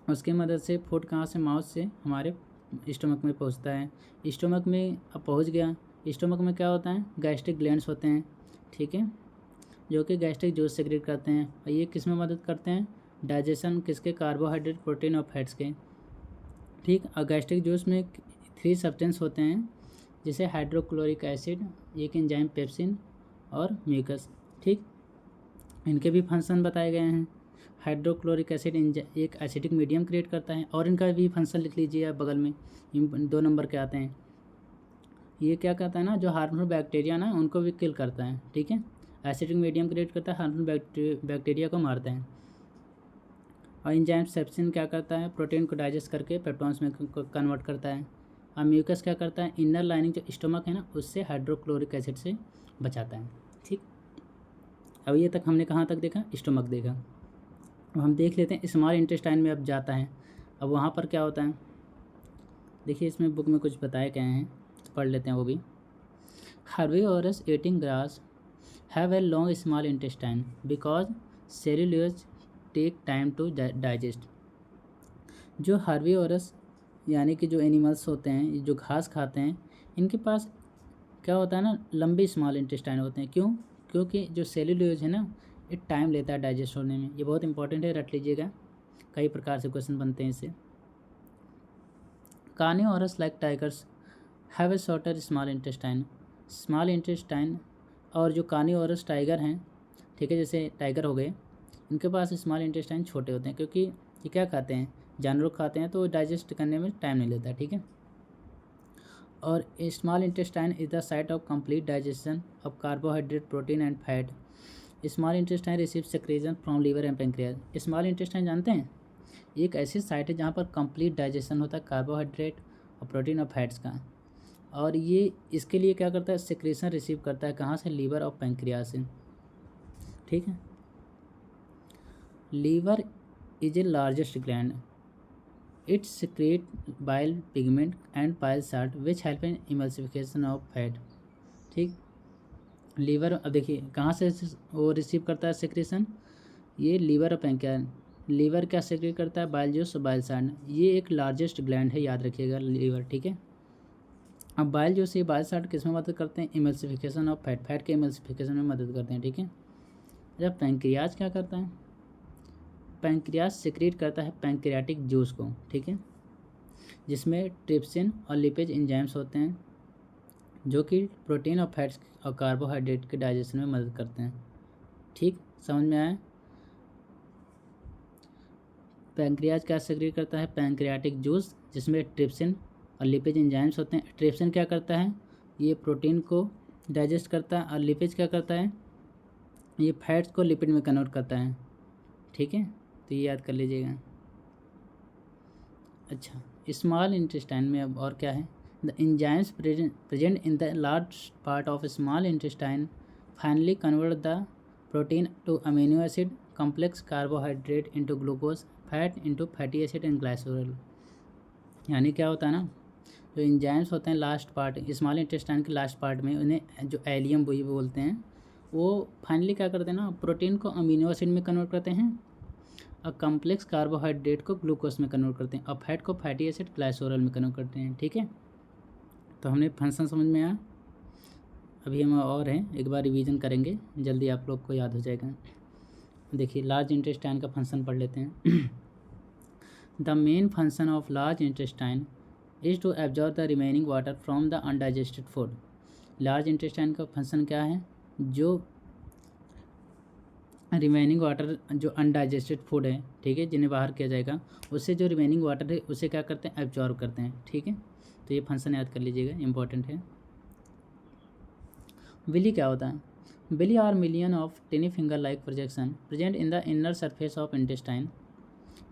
उसकी मदद से फूड कहाँ से, माउथ से हमारे स्टोमक में पहुँचता है। स्टोमक में अब पहुँच गया, स्टोमक में क्या होता है, गैस्ट्रिक ग्लैंड्स होते हैं, ठीक है, जो कि गैस्ट्रिक जूस सेक्रेट करते हैं, और ये किस में मदद करते हैं, डाइजेशन किसके, कार्बोहाइड्रेट, प्रोटीन और फैट्स के, ठीक। और गैस्ट्रिक जूस में 3 सब्सटेंस होते हैं, जैसे हाइड्रोक्लोरिक एसिड, एक एंजाइम पेप्सिन और म्यूकस, ठीक। इनके भी फंक्शन बताए गए हैं। हाइड्रोक्लोरिक एसिड एक एसिडिक मीडियम क्रिएट करता है, और इनका भी फंक्शन लिख लीजिए आप बगल में, 2 नंबर के आते हैं। ये क्या करता है ना, जो हार्मफुल बैक्टीरिया ना उनको भी किल करता है, ठीक है। एसिडिक मीडियम क्रिएट करता है, हार्मफुल बैक्टीरिया को मारता है। और एंजाइम सेप्सिन क्या करता है, प्रोटीन को डाइजेस्ट करके पेप्टॉन्स में कन्वर्ट करता है। और म्यूकस क्या करता है, इनर लाइनिंग जो स्टोमक है ना, उससे हाइड्रोक्लोरिक एसिड से बचाता है, ठीक। अब ये तक हमने कहाँ तक देखा, स्टोमक देखा। अब हम देख लेते हैं स्मॉल इंटेस्टाइन में अब जाता है, अब वहाँ पर क्या होता है, देखिए इसमें बुक में कुछ बताए गए हैं, तो पढ़ लेते हैं वो भी। Herbivorous eating grass have a long small intestine because cellulose take time to digest. जो हर्बीवोरस यानी कि जो एनिमल्स होते हैं, जो घास खाते हैं, इनके पास क्या होता है ना, लंबी स्मॉल इंटेस्टाइन होते हैं, क्यों, क्योंकि जो सेल्यूलोज है ना, ये टाइम लेता है डाइजेस्ट होने में, ये बहुत इंपॉर्टेंट है, रट लीजिएगा, कई प्रकार से क्वेश्चन बनते हैं इससे। Carnivorous like tigers have a shorter small intestine, और जो कार्निवोरस टाइगर हैं, ठीक है, जैसे टाइगर हो गए, इनके पास स्मॉल इंटेस्टाइन छोटे होते हैं, क्योंकि ये क्या खाते हैं, जानवर खाते हैं, तो डाइजेस्ट करने में टाइम नहीं लेता, ठीक है। और small intestine is the site of complete digestion of carbohydrate, protein and fat. Small intestine receive secretion from liver and pancreas. Small intestine जानते हैं, एक ऐसी साइट है जहाँ पर कंप्लीट डाइजेशन होता है कार्बोहाइड्रेट और प्रोटीन और फैट्स का, और ये इसके लिए क्या करता है, सेक्रेशन रिसीव करता है, कहाँ से, लीवर और पेंक्रियाज से, ठीक है। Liver is a largest gland, it secrete bile pigment and bile salt which help in emulsification of fat, ठीक। लीवर अब देखिए कहाँ से वो रिसीव करता है सेक्रेशन, ये लीवर और पैंक्रियाज। लीवर क्या सेक्रेट करता है, बाइल जूस और बाइल साल्ट, ये एक लार्जेस्ट ग्लैंड है, याद रखिएगा लीवर, ठीक है। अब बाइल जूस ये बाइल साल्ट किस में मदद करते हैं, इमल्सिफिकेशन ऑफ फैट, फैट के इमल्सिफिकेशन में मदद करते हैं, ठीक है। जब पैंक्रियाज क्या करता है, पैंक्रियाज सिक्रेट करता है पैंक्रियाटिक जूस को, ठीक है, जिसमें ट्रिप्सिन और लिपेज एंजाइम्स होते हैं, जो कि प्रोटीन और फैट्स और कार्बोहाइड्रेट के डाइजेशन में मदद करते हैं, ठीक, समझ में आया। पैंक्रियाज क्या सिक्रेट करता है, पैंक्रियाटिक जूस, जिसमें ट्रिप्सिन और लिपेज एंजाइम्स होते हैं। ट्रिप्सिन क्या करता है, ये प्रोटीन को डाइजेस्ट करता है, और लिपेज क्या करता है, ये फैट्स को लिपिड में कन्वर्ट करता है, ठीक है, तो ये याद कर लीजिएगा। अच्छा, स्मॉल इंटेस्टाइन में अब और क्या है, the enzymes present in the large part of small intestine finally convert the protein to amino acid, complex carbohydrate into glucose, fat into fatty acid and glycerol, यानी क्या होता है ना, जो एंजाइम्स होते हैं लास्ट पार्ट, स्मॉल इंटेस्टाइन के last part में, उन्हें जो एलियम वही बोलते हैं, वो फाइनली क्या करते हैं ना, प्रोटीन को अमीनो एसिड में कन्वर्ट करते हैं, और कम्प्लेक्स कार्बोहाइड्रेट को ग्लूकोज में कन्वर्ट करते हैं, और फैट को फैटी एसिड ग्लाइसोरल में कन्वर्ट करते हैं। ठीक है, तो हमने फंक्शन समझ में आया। अभी हम और हैं, एक बार रिवीजन करेंगे, जल्दी आप लोग को याद हो जाएगा। देखिए, लार्ज इंटेस्टाइन का फंक्शन पढ़ लेते हैं। The main function of large intestine is to absorb the remaining water from the undigested food. Large intestine का फंक्शन क्या है, जो रिमेनिंग वाटर, जो अनडाइजेस्टेड फूड है, ठीक है, जिन्हें बाहर किया जाएगा, उससे जो रिमेनिंग वाटर है उसे क्या करते हैं, एब्जॉर्ब करते हैं। ठीक है, तो ये फंक्शन याद कर लीजिएगा, इंपॉर्टेंट है। विली क्या होता है, villi are million of tiny finger like projection present in the inner surface of intestine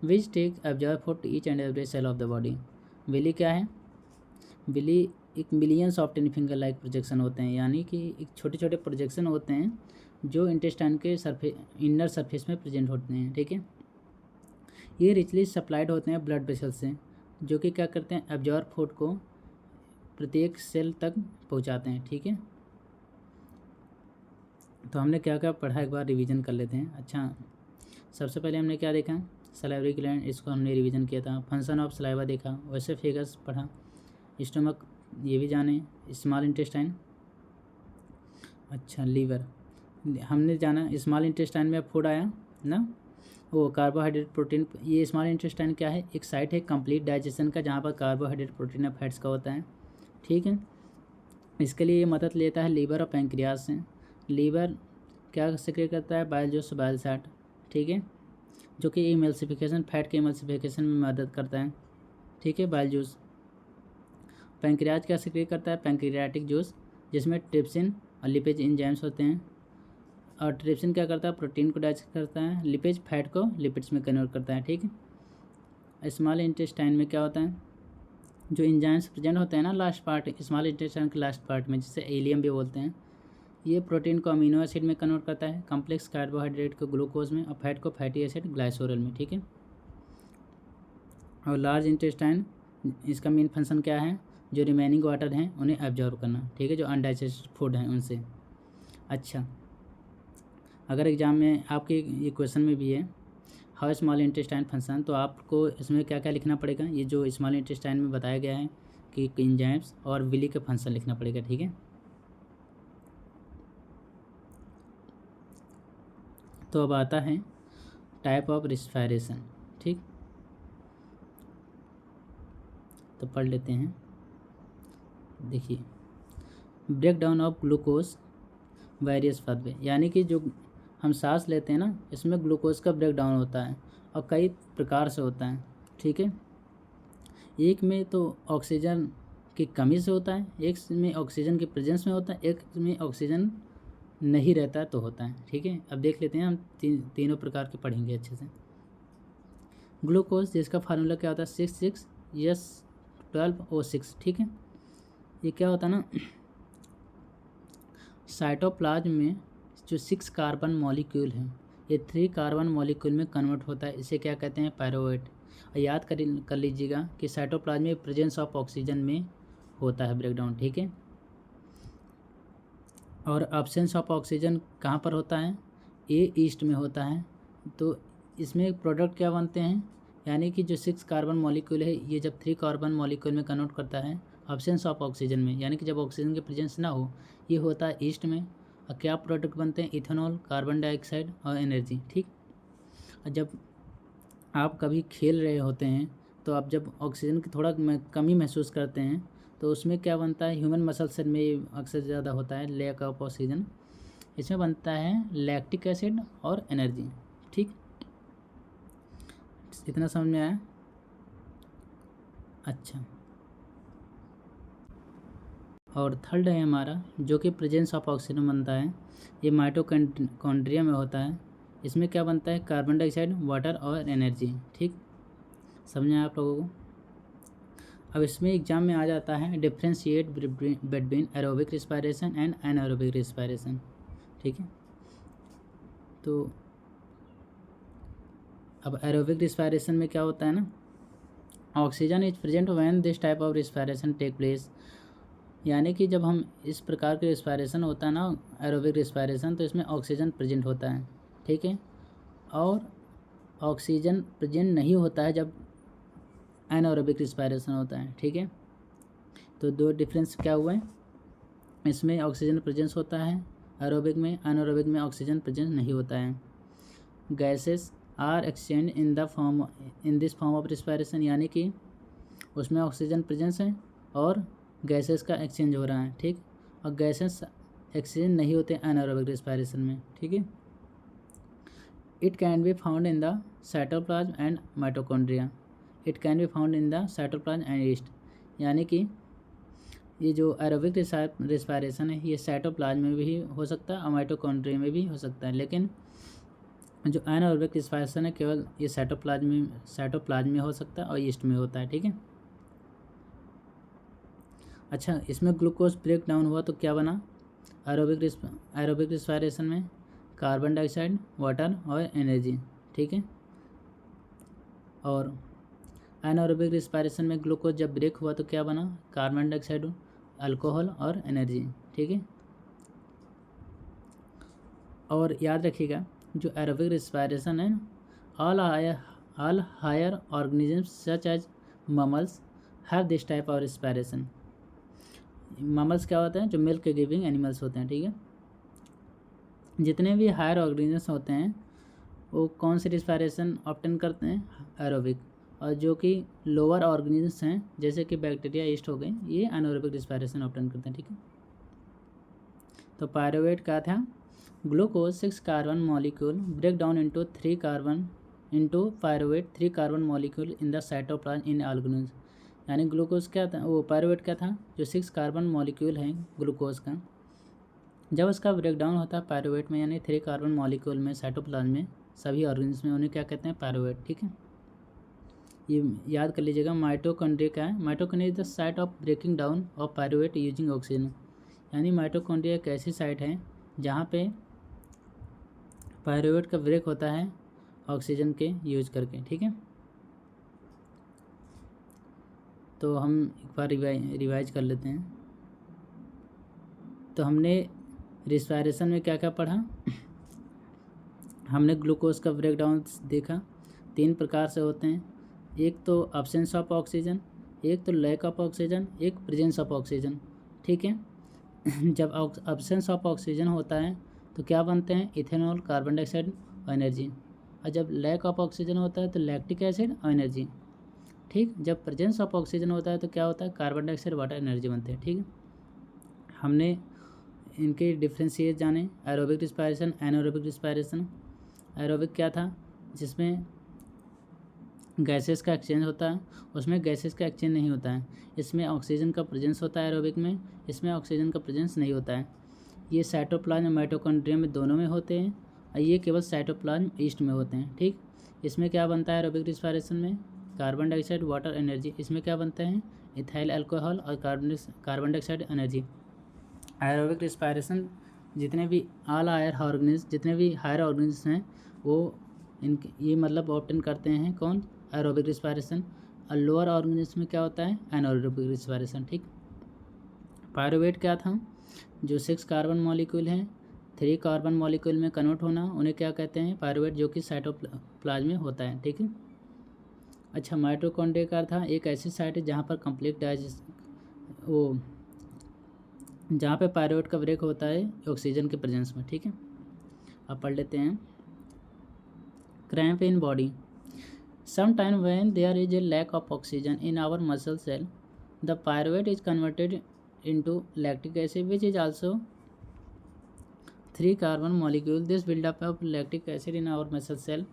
which take absorb food each and every cell of the body. Villi क्या है, विली एक millions of tiny finger like projection होते हैं, यानी कि एक छोटे छोटे प्रोजेक्शन होते हैं जो इंटेस्टाइन के इनर सरफेस में प्रेजेंट होते हैं। ठीक है, ये रिचली सप्लाइड होते हैं ब्लड वेसल से, जो कि क्या करते हैं, एब्जॉर्ब फूड को प्रत्येक सेल तक पहुंचाते हैं। ठीक है, तो हमने क्या क्या पढ़ा, एक बार रिवीजन कर लेते हैं। अच्छा, सबसे पहले हमने क्या देखा, सलाइवरी ग्लैंड, इसको हमने रिवीजन किया था। फंक्शन ऑफ सलाइवा देखा, वैसे फिगर्स पढ़ा। स्टमक ये भी जाने, स्मॉल इंटेस्टाइन। अच्छा, लीवर हमने जाना, स्मॉल इंटेस्टाइन में फूड आया ना, वो कार्बोहाइड्रेट प्रोटीन। ये स्मॉल इंटेस्टाइन क्या है, एक साइट है कंप्लीट डाइजेशन का, जहाँ पर कार्बोहाइड्रेट प्रोटीन और फैट्स का होता है। ठीक है, इसके लिए ये मदद लेता है लीवर और पैंक्रियाज से। लीवर क्या सिक्रेट करता है, बाइल जूस, बाइल सैट। ठीक है, जो कि इमल्सिफिकेशन, फैट के इमल्सिफिकेशन में मदद करता है। ठीक है, बाइल जूस। पैंक्रियाज क्या सिक्रेट करता है, पैंक्रियाटिक जूस, जिसमें ट्रिप्सिन और लिपेज एंजाइम्स होते हैं। और ट्रिप्सिन क्या करता है, प्रोटीन को डाइजेस्ट करता है, लिपेज फैट को लिपिड्स में कन्वर्ट करता है। ठीक है, स्मॉल इंटेस्टाइन में क्या होता है, जो एंजाइम्स प्रेजेंट होते हैं ना लास्ट पार्ट, स्मॉल इंटेस्टाइन के लास्ट पार्ट में, जिसे एलियम भी बोलते हैं, ये प्रोटीन को अमीनो एसिड में कन्वर्ट करता है, कम्प्लेक्स कार्बोहाइड्रेट को ग्लूकोज में, और फैट को फैटी एसिड ग्लाइसोरल में। ठीक है, और लार्ज इंटेस्टाइन, इसका मेन फंक्शन क्या है, जो रिमेनिंग वाटर हैं उन्हें एब्जॉर्ब करना। ठीक है, जो अनडाइजेस्टेड फूड हैं उनसे। अच्छा, अगर एग्जाम में आपके ये क्वेश्चन में भी है, हाउ स्मॉल इंटेस्टाइन फंक्शन, तो आपको इसमें क्या क्या लिखना पड़ेगा, ये जो स्मॉल इंटेस्टाइन में बताया गया है कि एंजाइम्स और विली का फंक्शन लिखना पड़ेगा। ठीक है, तो अब आता है टाइप ऑफ रेस्पिरेशन। ठीक, तो पढ़ लेते हैं। देखिए, break down of glucose various pathway, यानी कि जो हम सांस लेते हैं ना, इसमें ग्लूकोज का ब्रेक डाउन होता है, और कई प्रकार से होता है। ठीक है, एक में तो ऑक्सीजन की कमी से होता है, एक में ऑक्सीजन की प्रेजेंस में होता है, एक में ऑक्सीजन नहीं रहता तो होता है। ठीक है, अब देख लेते हैं हम, तीनों प्रकार के पढ़ेंगे अच्छे से। ग्लूकोज, जिसका फार्मूला क्या होता है, 66S12O6। ठीक है, ये क्या होता है ना, साइटोप्लाज्म में जो 6 कार्बन मॉलिक्यूल हैं, ये 3 कार्बन मॉलिक्यूल में कन्वर्ट होता है, इसे क्या कहते हैं, पायरोवेट। और याद कर लीजिएगा कि साइटोप्लाज्म में प्रेजेंस ऑफ ऑक्सीजन में होता है ब्रेकडाउन। ठीक है, और अब्सेंस ऑफ ऑक्सीजन कहाँ पर होता है, ए ईस्ट में होता है। तो इसमें प्रोडक्ट क्या बनते हैं, यानी कि जो 6 कार्बन मॉलिक्यूल है, ये जब 3 कार्बन मॉलिक्यूल में कन्वर्ट करता है अब्सेंस ऑफ ऑक्सीजन में, यानी कि जब ऑक्सीजन की प्रेजेंस ना हो, ये होता है ईस्ट में। और क्या प्रोडक्ट बनते हैं, इथेनॉल, कार्बन डाइऑक्साइड और एनर्जी। ठीक, और जब आप कभी खेल रहे होते हैं, तो आप जब ऑक्सीजन की थोड़ा कमी महसूस करते हैं, तो उसमें क्या बनता है, ह्यूमन मसल सेल में अक्सर ज़्यादा होता है लैक ऑफ ऑक्सीजन, इसमें बनता है लैक्टिक एसिड और एनर्जी। ठीक, इतना समझ में आया। अच्छा, और थर्ड है हमारा, जो कि प्रेजेंस ऑफ ऑक्सीजन बनता है, ये माइटोकॉन्ड्रिया में होता है। इसमें क्या बनता है, कार्बन डाइऑक्साइड, वाटर और एनर्जी। ठीक, समझे आप लोगों को। अब इसमें एग्जाम में आ जाता है differentiate between aerobic respiration and anaerobic respiration. ठीक है, तो अब एरोबिक रिस्पायरेशन में क्या होता है ना, oxygen is present when this type of respiration take place, यानी कि जब हम इस प्रकार के रिस्पायरेशन होता है ना एरोबिक रिस्पायरेशन, तो इसमें ऑक्सीजन प्रेजेंट होता है, ठीक है। और ऑक्सीजन प्रेजेंट नहीं होता है जब एनारोबिक रिस्पायरेशन होता है, ठीक है। तो दो डिफरेंस क्या हुआ है, इसमें ऑक्सीजन प्रेजेंस होता है एरोबिक में, एनारोबिक में ऑक्सीजन प्रेजेंस नहीं होता है। Gases are exchange in this form of respiration, यानी कि उसमें ऑक्सीजन प्रेजेंस है और गैसेस का एक्सचेंज हो रहा है, ठीक। और गैसेस एक्सचेंज नहीं होते एनारोबिक रिस्पायरेशन में, ठीक है। It can be found in the cytoplasm and mitochondria, it can be found in the cytoplasm and east, यानी कि ये जो एरोबिक रिस्पायरेशन है ये साइटोप्लाज्म में भी हो सकता है और माइटोकॉन्ड्रिया में भी हो सकता है, लेकिन जो एनारोबिक रिस्पायरेशन है केवल ये साइटोप्लाज्म में हो सकता है और ईस्ट में होता है, ठीक है। अच्छा, इसमें ग्लूकोज ब्रेक डाउन हुआ तो क्या बना, एरोबिक रिस्पायरेशन में कार्बन डाइऑक्साइड, वाटर और एनर्जी, ठीक है। और एनारोबिक रिस्पायरेशन में ग्लूकोज जब ब्रेक हुआ तो क्या बना, कार्बन डाइऑक्साइड, अल्कोहल और एनर्जी, ठीक है। और याद रखिएगा जो एरोबिक रिस्पायरेशन है, all higher organisms such as mammals have this type of respiration. Mammals क्या होते हैं, जो मिल्क गिविंग एनिमल्स होते हैं, ठीक है। जितने भी हायर ऑर्गेनिजम्स होते हैं वो कौन से रिस्पायरेशन ऑप्टेन करते हैं, एरोबिक। और जो कि लोअर ऑर्गेनिजम्स हैं जैसे कि बैक्टीरिया, ईस्ट हो गए, ये एनारोबिक रिस्पायरेशन ऑप्टेन करते हैं, ठीक है। तो पायरुवेट क्या था, glucose 6 carbon molecule break down into 3 carbon into pyruvate 3 carbon molecule in the cytoplasm in organism, यानी ग्लूकोज क्या था, वो पायरुवेट क्या था, जो 6 कार्बन मॉलिक्यूल है ग्लूकोज का, जब उसका ब्रेक डाउन होता है पायरुवेट में यानी 3 कार्बन मॉलिक्यूल में साइटोप्लाज्म में सभी ऑर्गेनिज्म में, उन्हें क्या कहते हैं, पायरुवेट, ठीक है। ये याद कर लीजिएगा। माइटोकॉन्ड्रिया क्या है, mitochondria is the site of breaking down of pyruvate using oxygen, यानी माइटोकॉन्ड्रिया एक ऐसी साइट है जहाँ पे पायरुवेट का ब्रेक होता है ऑक्सीजन के यूज करके, ठीक है। तो हम एक बार रिवाइज कर लेते हैं। तो हमने रिस्पायरेशन में क्या क्या पढ़ा, हमने ग्लूकोज का ब्रेक डाउन देखा, 3 प्रकार से होते हैं, एक तो अब्सेंस ऑफ ऑक्सीजन, एक तो लैक ऑफ ऑक्सीजन, एक प्रेजेंस ऑफ ऑक्सीजन, ठीक है। जब अब्सेंस ऑफ ऑक्सीजन होता है तो क्या बनते हैं, इथेनॉल, कार्बन डाइऑक्साइड और एनर्जी। और जब लैक ऑफ ऑक्सीजन होता है तो लैक्टिक एसिड और एनर्जी, ठीक। जब प्रेजेंस ऑफ ऑक्सीजन होता है तो क्या होता है, कार्बन डाइऑक्साइड, वाटर, एनर्जी बनते हैं, ठीक है। हमने इनके डिफ्रेंशिएट जाने, aerobic respiration, anaerobic respiration. Aerobic क्या था, जिसमें गैसेस का एक्सचेंज होता है, उसमें गैसेस का एक्सचेंज नहीं होता है, इसमें ऑक्सीजन का प्रेजेंस होता है एरोबिक में, इसमें ऑक्सीजन का प्रेजेंस नहीं होता है। ये साइटोप्लाज्म माइटोकॉन्ड्रिया में दोनों में होते हैं और ये केवल साइटोप्लाज्म ईस्ट में होते हैं, ठीक। इसमें क्या बनता है एरोबिक रिस्पायरेशन में, कार्बन डाइऑक्साइड, वाटर, एनर्जी। इसमें क्या बनते हैं, इथाइल अल्कोहल और carbon dioxide, energy. Aerobic respiration जितने भी जितने भी हायर ऑर्गेनिज्म हैं वो इनके ये मतलब ऑप्टेन करते हैं कौन, एरोबिक रिस्पायरेशन। और लोअर ऑर्गेनिज्म में क्या होता है, एनारोबिक रिस्पायरेशन, ठीक। पायरुवेट क्या था, जो 6 कार्बन मॉलिक्यूल हैं 3 कार्बन मॉलिक्यूल में कन्वर्ट होना, उन्हें क्या कहते हैं, पायरुवेट, जो कि साइटोप्लाज्म में होता है, ठीक है। अच्छा, माइटोकॉन्ड्रिया का था एक ऐसी साइट है जहाँ पर कंप्लीट जहाँ पे पायरुवेट का ब्रेक होता है ऑक्सीजन के प्रेजेंस में, ठीक है। अब पढ़ लेते हैं। Cramp in body, sometime when there is a lack of oxygen in our muscle cell, the pyruvate is converted into lactic acid, which is also 3 carbon molecule. This buildup of lactic acid in our muscle cell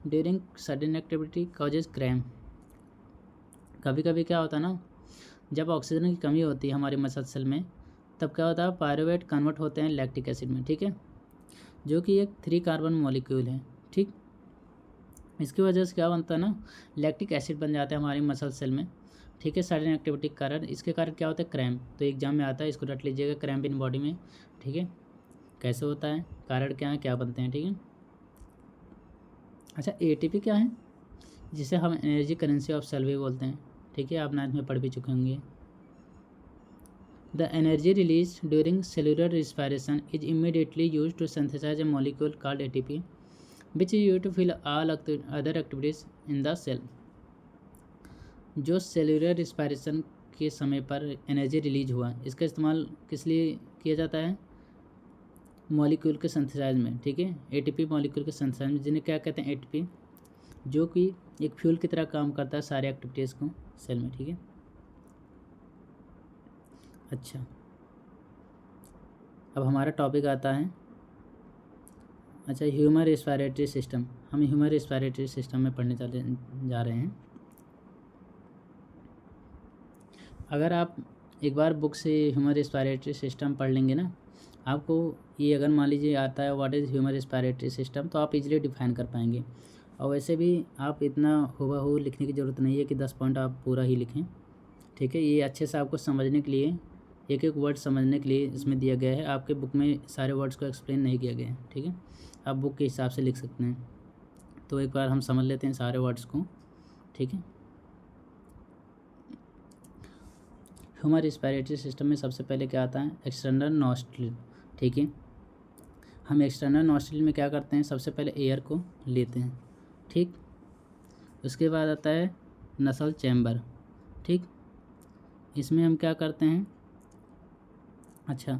during sudden activity causes cramp. कभी कभी क्या होता है ना, जब oxygen की कमी होती है हमारे मसल सेल में, तब क्या होता है, पायरुवेट कन्वर्ट होते हैं लैक्टिक एसिड में, ठीक है, जो कि एक 3 कार्बन मॉलिक्यूल है, ठीक। इसकी वजह से क्या बनता है ना, लैक्टिक एसिड बन जाता है हमारी मसल सेल में, ठीक है, सडन एक्टिविटी के कारण। इसके कारण क्या होता है, क्रैम्प। तो एग्जाम में आता है, इसको रट लीजिएगा, क्रैम्प इन बॉडी में, ठीक है, कैसे होता है, कारण क्या है, क्या बनते हैं, ठीक है। अच्छा, एटीपी क्या है, जिसे हम एनर्जी करेंसी ऑफ सेल भी बोलते हैं, ठीक है, आप 9th में पढ़ भी चुके होंगे। The energy release during cellular respiration is immediately use to synthesise a molecule called ATP which is use to fill all other activities in the cell. जो सेलुलर रिस्पायरेशन के समय पर एनर्जी रिलीज हुआ, इसका इस्तेमाल किस लिए किया जाता है? मॉलिक्यूल के सिंथेसाइज में, ठीक है, ATP मॉलिक्यूल के सिंथेसाइज में, जिन्हें क्या कहते हैं? ATP, जो कि एक फ्यूल की तरह काम करता है सारे एक्टिविटीज़ को सेल में, ठीक है। अच्छा, अब हमारा टॉपिक आता है, अच्छा, ह्यूमन रेस्पिरेटरी सिस्टम। हम ह्यूमन रेस्पिरेटरी सिस्टम में पढ़ने जा रहे हैं। अगर आप एक बार बुक से ह्यूमन रेस्पिरेटरी सिस्टम पढ़ लेंगे ना, आपको ये अगर मान लीजिए आता है what is human respiratory system, तो आप इजीली डिफाइन कर पाएंगे। और वैसे भी आप इतना हुबहू लिखने की ज़रूरत नहीं है कि 10 पॉइंट आप पूरा ही लिखें, ठीक है। ये अच्छे से आपको समझने के लिए, एक एक वर्ड समझने के लिए इसमें दिया गया है। आपके बुक में सारे वर्ड्स को एक्सप्लेन नहीं किया गया है, ठीक है, आप बुक के हिसाब से लिख सकते हैं। तो एक बार हम समझ लेते हैं सारे वर्ड्स को, ठीक है। ह्यूमन रेस्पिरेटरी सिस्टम में सबसे पहले क्या आता है? एक्सटर्नल नॉस्ट्रिल, ठीक है। हम एक्सटर्नल नॉस्ट्रिल में क्या करते हैं? सबसे पहले एयर को लेते हैं, ठीक। उसके बाद आता है नसल चैम्बर, ठीक। इसमें हम क्या करते हैं? अच्छा,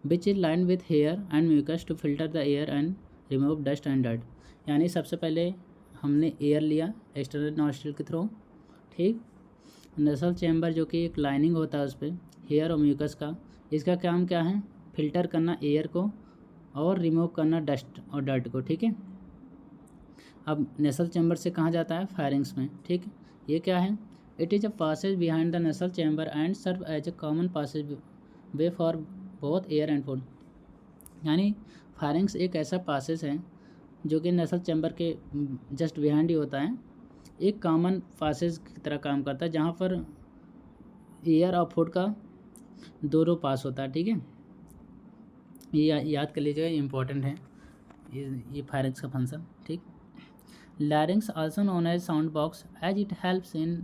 which is line with hair and mucus to filter the air and remove dust and dirt. यानी सबसे पहले हमने एयर लिया एक्सटर्नल नॉस्ट्रिल के थ्रू, ठीक। नसल चैम्बर जो कि एक लाइनिंग होता है उस पर हेयर और म्यूकस का, इसका काम क्या है? फिल्टर करना एयर को और रिमूव करना डस्ट और डर्ट को, ठीक है। अब नसल चैम्बर से कहाँ जाता है? फायरिंग्स में, ठीक। ये क्या है? It is a passage behind the nasal chamber and serve as a common passage way for both air and food. यानी फायरिंग्स एक ऐसा पासेज है जो कि नसल चैम्बर के जस्ट बिहाइंड ही होता है, एक कॉमन पासेज की तरह काम करता है, जहाँ पर एयर और फूड का दोनों पास होता है, ठीक है। ये याद कर लीजिएगा, इम्पोर्टेंट है ये फायरिंग्स का फंक्शन, ठीक। Larynx also known as sound box as it helps in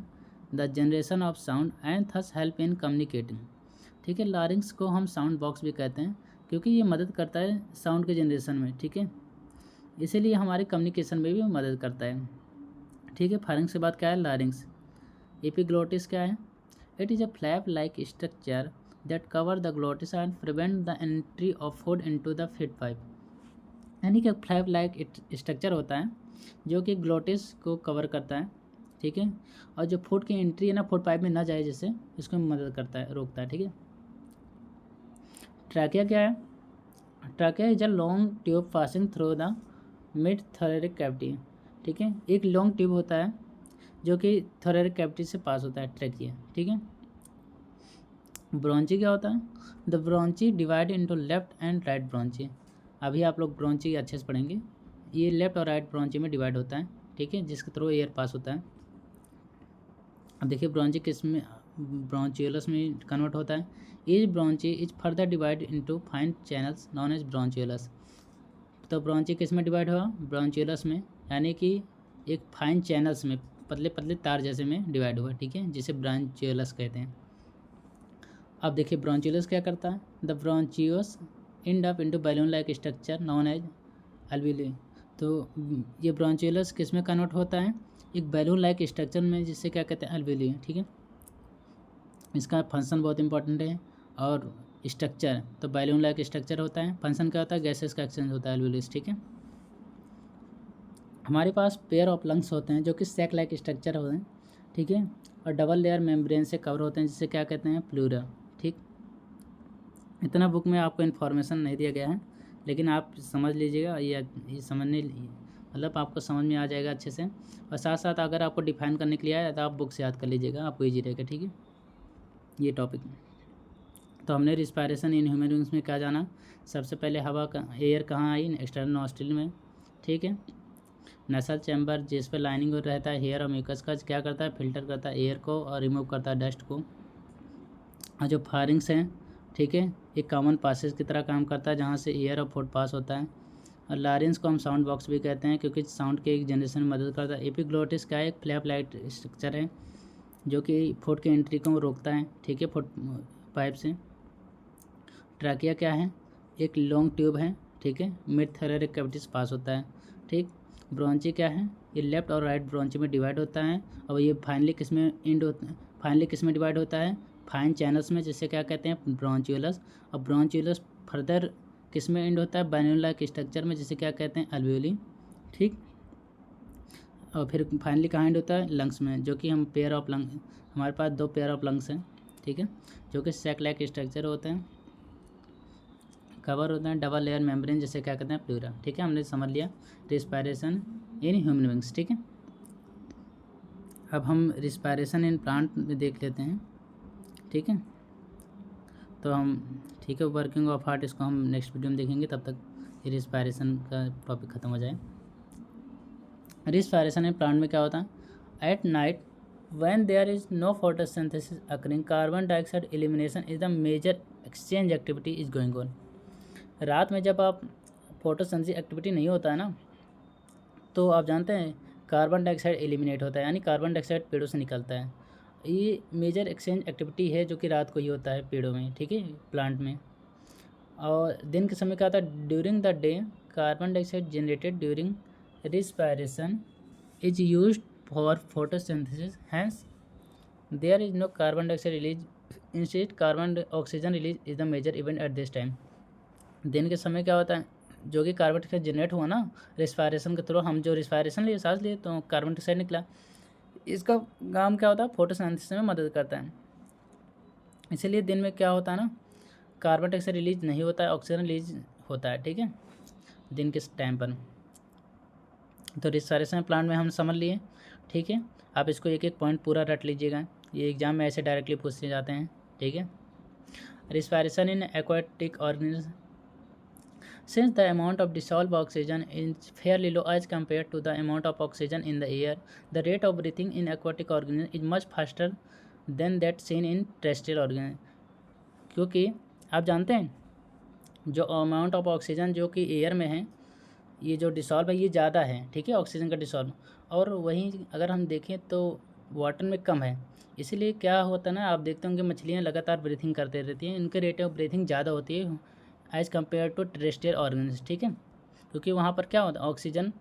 the generation of sound and thus help in communicating, ठीक है। लैरिंग्स को हम साउंड बॉक्स भी कहते हैं क्योंकि ये मदद करता है साउंड के जनरेशन में, ठीक है, इसीलिए हमारे कम्युनिकेशन में भी मदद करता है, ठीक है। फायरिंग्स के बाद क्या है? लैरिंग्स। एपिग्लोटिस क्या है? It is a flap like structure that cover the glottis and prevent the entry of food into the feed pipe. यानी कि फ्लैप लाइक स्ट्रक्चर होता है जो कि ग्लोटिस को कवर करता है, ठीक है, और जो फूड की एंट्री है ना फूड पाइप में ना जाए, जिससे इसको मदद करता है, रोकता है, ठीक है। ट्रैकिया क्या है? Trachea is a long tube passing through the mid thoracic cavity, ठीक है। एक लॉन्ग ट्यूब होता है जो कि थोरैसिक कैविटी से पास होता है, ट्रैकिया, ठीक है। ब्रोंची क्या होता है? The bronchi divide into left and right bronchi. अभी आप लोग ब्रोंची अच्छे से पढ़ेंगे। ये लेफ्ट और राइट ब्रोंची में डिवाइड होता है, ठीक है, जिसके थ्रू एयर पास होता है। अब देखिए ब्रोंची किस में? ब्रोंचियोलस में कन्वर्ट होता है। Each bronchi is further divide into fine channels known as bronchioles. तो ब्रोंची किस में डिवाइड हुआ? ब्रोंचियोलस में, यानी कि एक फाइन चैनल्स में, पतले पतले तार जैसे में डिवाइड हुआ, ठीक है, जिसे ब्रोंचियोलस कहते हैं। अब देखिए ब्रोंचियोलस क्या करता है? The bronchioles end up into balloon like structure known as alveoli. तो ये ब्रोंचियोलस किस में कन्वर्ट होता है? एक बैलून लाइक स्ट्रक्चर में, जिससे क्या कहते हैं? अल्वियोली, ठीक है। इसका फंक्शन बहुत इंपॉर्टेंट है। और स्ट्रक्चर, तो बैलून लाइक स्ट्रक्चर होता है, फंक्शन क्या होता है? गैसेस का एक्सचेंज होता है, अल्वियोलिस, ठीक है। हमारे पास पेयर ऑफ लंग्स होते हैं जो कि सैक लाइक स्ट्रक्चर होते हैं, ठीक है, और डबल लेयर मेम्ब्रेन से कवर होते हैं, जिसे क्या कहते हैं? प्लूरा, ठीक। इतना बुक में आपको इन्फॉर्मेशन नहीं दिया गया है, लेकिन आप समझ लीजिएगा, ये समझने मतलब आपको समझ में आ जाएगा अच्छे से। और साथ साथ अगर आपको डिफाइन करने के लिए आया तो आप बुक से याद कर लीजिएगा, आपको ईजी रहेगा, ठीक है, ये टॉपिक। तो हमने रिस्पायरेशन इन ह्यूमन बीइंग्स में क्या जाना? सबसे पहले हवा का एयर कहाँ आई? एक्सटर्नल नॉस्ट्रिल में, ठीक है। नसल चैम्बर जिस पे लाइनिंग रहता है हेयर और म्यूकस का, क्या करता है? फिल्टर करता है एयर को और रिमूव करता है डस्ट को। और जो फायरिंग्स हैं, ठीक है, एक कॉमन पासेज की तरह काम करता है जहाँ से एयर और फूड पास होता है। और लारिंग्स को हम साउंड बॉक्स भी कहते हैं क्योंकि साउंड के एक जनरेशन में मदद करता है। एपिग्लोटिस क्या है? एक फ्लैप लाइट स्ट्रक्चर है जो कि फूड की एंट्री को रोकता है, ठीक है, फूड पाइप से। ट्रैकिया क्या है, एक लॉन्ग ट्यूब है, ठीक है, मिड थोरैसिक कैविटी से पास होता है, ठीक। ब्रोंची क्या है, ये लेफ्ट और राइट ब्रोंची में डिवाइड होता है, और ये फाइनली किस में एंड होता है, फाइनली किस में डिवाइड होता है, फाइन चैनल्स में, जिसे क्या कहते हैं, ब्रोंचियोलस। और ब्रोंचियोलस फर्दर किस में एंड होता है, बैन्यूला के स्ट्रक्चर में, जिसे क्या कहते हैं, अल्वेओली, ठीक। और फिर फाइनली कहाँ एंड होता है, लंग्स में, जो कि हम पेयर ऑफ लंग, हमारे पास 2 पेयर ऑफ लंग्स हैं, ठीक है, जो कि सैक लाइक स्ट्रक्चर होते हैं, कवर होते हैं डबल लेयर मेम्ब्रेन, जिसे क्या कहते हैं, प्लूरा, ठीक है। हमने समझ लिया रिस्पायरेशन इन ह्यूमन बींग्स, ठीक है। अब हम रिस्पायरेशन इन प्लांट में देख लेते हैं, ठीक है। तो हम, ठीक है, वर्किंग ऑफ हार्ट इसको हम नेक्स्ट वीडियो में देखेंगे, तब तक ये रिस्पायरेशन का टॉपिक ख़त्म हो जाए। रिस्पायरेशन इन प्लांट में क्या होता है, at night when there is no photosynthesis occurring, carbon dioxide elimination is the major exchange activity is going on. रात में जब आप फोटोसिंथेसिस एक्टिविटी नहीं होता है ना, तो आप जानते हैं कार्बन डाइऑक्साइड एलिमिनेट होता है, यानी कार्बन डाइऑक्साइड पेड़ों से निकलता है। ये मेजर एक्सचेंज एक्टिविटी है जो कि रात को ही होता है पेड़ों में, ठीक है, प्लांट में। और दिन के समय क्या होता है, during the day carbon dioxide generated during respiration is used for photosynthesis, hence there is no carbon dioxide release, instead carbon oxygen release is the major event at this time. दिन के समय क्या होता है, जो कि कार्बन डाइऑक्साइड जनरेट हुआ ना रिस्पायरेशन के थ्रू, हम जो रिस्पायरेशन लिए, सांस लिए, तो कार्बन डाइऑक्साइड निकला, इसका काम क्या होता है, फोटोसिंथेसिस में मदद करता है। इसीलिए दिन में क्या होता है ना, कार्बन डाइऑक्साइड रिलीज नहीं होता है, ऑक्सीजन रिलीज होता है, ठीक है, दिन के टाइम पर। तो रिस्पायरेशन प्लांट में हम समझ लिए, ठीक है। आप इसको एक एक पॉइंट पूरा रट लीजिएगा, ये एग्जाम में ऐसे डायरेक्टली पूछे जाते हैं, ठीक है। Respiration in aquatic organism, since the amount of dissolved oxygen is fairly low as compared to the amount of oxygen in the air, the rate of breathing in aquatic organisms is much faster than that seen in terrestrial organisms। क्योंकि आप जानते हैं जो amount of oxygen जो कि air में है, ये जो डिसॉल्व है ये ज़्यादा है, ठीक है, ऑक्सीजन का डिसॉल्व, और वहीं अगर हम देखें तो वाटर में कम है। इसीलिए क्या होता है ना, आप देखते होंगे मछलियाँ लगातार ब्रीथिंग करते रहती हैं, इनके रेट ऑफ ब्रीथिंग ज़्यादा होती है as compare to terrestrial organism, ठीक है, क्योंकि वहाँ पर क्या होता है, ऑक्सीजन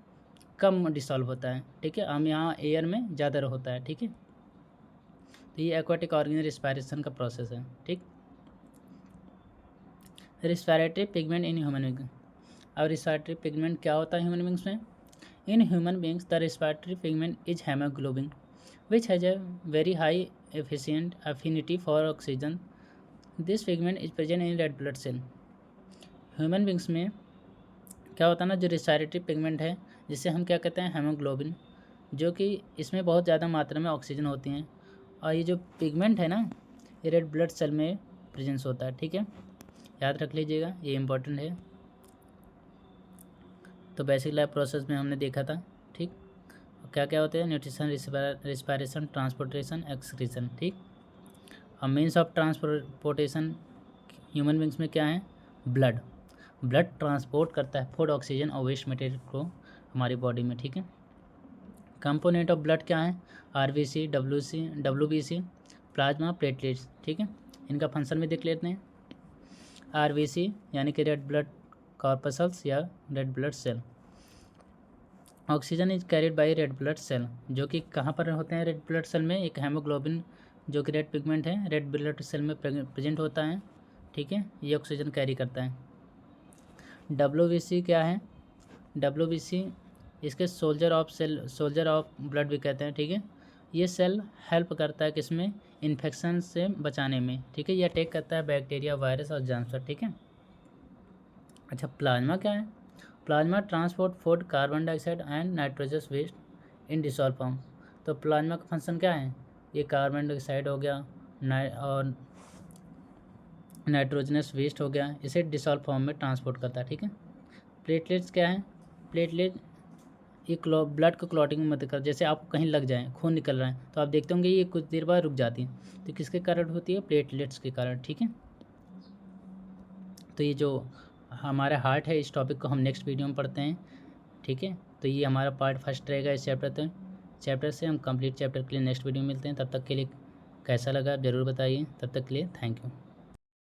कम डिसॉल्व होता है, ठीक है, हम यहाँ एयर में ज़्यादा होता है, ठीक है। तो ये एक्वाटिक ऑर्गेनिज्म रिस्पायरेशन का प्रोसेस है, ठीक। Respiratory pigment in human being, अब रिस्पायरेटरी पिगमेंट क्या होता है ह्यूमन बींग्स में, in human beings the respiratory pigment is haemoglobin which has a very high efficient affinity for oxygen, this pigment is present in red blood cell. Human beings में क्या होता है ना, जो रिस्पायरेटरी पिगमेंट है, जिसे हम क्या कहते हैं, हेमोग्लोबिन, जो कि इसमें बहुत ज़्यादा मात्रा में ऑक्सीजन होती हैं, और ये जो पिगमेंट है ना, ये रेड ब्लड सेल में प्रेजेंस होता है, ठीक है, याद रख लीजिएगा, ये इम्पोर्टेंट है। तो बेसिक लाइफ प्रोसेस में हमने देखा था, ठीक, क्या क्या होते हैं, न्यूट्रिशन, रिस्पायरेशन, ट्रांसपोर्टेशन, एक्सक्रीशन, ठीक। और means of transportation human beings में क्या है, ब्लड, ब्लड ट्रांसपोर्ट करता है फूड, ऑक्सीजन और वेस्ट मटेरियल को हमारी बॉडी में, ठीक है। कंपोनेंट ऑफ ब्लड क्या है, आरबीसी, डब्ल्यूबीसी, प्लाज्मा, प्लेटलेट्स, ठीक है। इनका फंक्शन भी देख लेते हैं। आरबीसी यानी कि रेड ब्लड कॉर्पसल्स या red blood cell, oxygen is carried by red blood cell, जो कि कहाँ पर होते हैं, रेड ब्लड सेल में, एक हेमोग्लोबिन जो कि रेड पिगमेंट है रेड ब्लड सेल में प्रेजेंट होता है, ठीक है, ये ऑक्सीजन कैरी करता है। डब्ल्यूबीसी क्या है, डब्ल्यूबीसी इसके सोल्जर ऑफ ब्लड भी कहते हैं, ठीक है। ये सेल हेल्प करता है किसमें, इन्फेक्शन से बचाने में, ठीक है, ये अटैक करता है बैक्टीरिया, वायरस और जर्म्स पर, ठीक है। अच्छा, प्लाज्मा क्या है, plasma transport food, carbon dioxide and nitrogenous waste in dissolve form. तो प्लाज्मा का फंक्शन क्या है, ये कार्बन डाइऑक्साइड हो गया और नाइट्रोजनस वेस्ट हो गया, इसे डिसॉल्व फॉर्म में ट्रांसपोर्ट करता है, ठीक है। प्लेटलेट्स क्या है, प्लेटलेट ये ब्लड को क्लॉटिंग में मदद कर, जैसे आपको कहीं लग जाए, खून निकल रहा है, तो आप देखते होंगे ये कुछ देर बाद रुक जाती है, तो किसके कारण होती है, प्लेटलेट्स के कारण, ठीक है। तो ये जो हमारा हार्ट है, इस टॉपिक को हम नेक्स्ट वीडियो में पढ़ते हैं, ठीक है। तो ये हमारा पार्ट फर्स्ट रहेगा इस चैप्टर में, चैप्टर से हम कंप्लीट चैप्टर के लिए नेक्स्ट वीडियो में मिलते हैं। तब तक के लिए कैसा लगा आप ज़रूर बताइए। तब तक के लिए थैंक यू।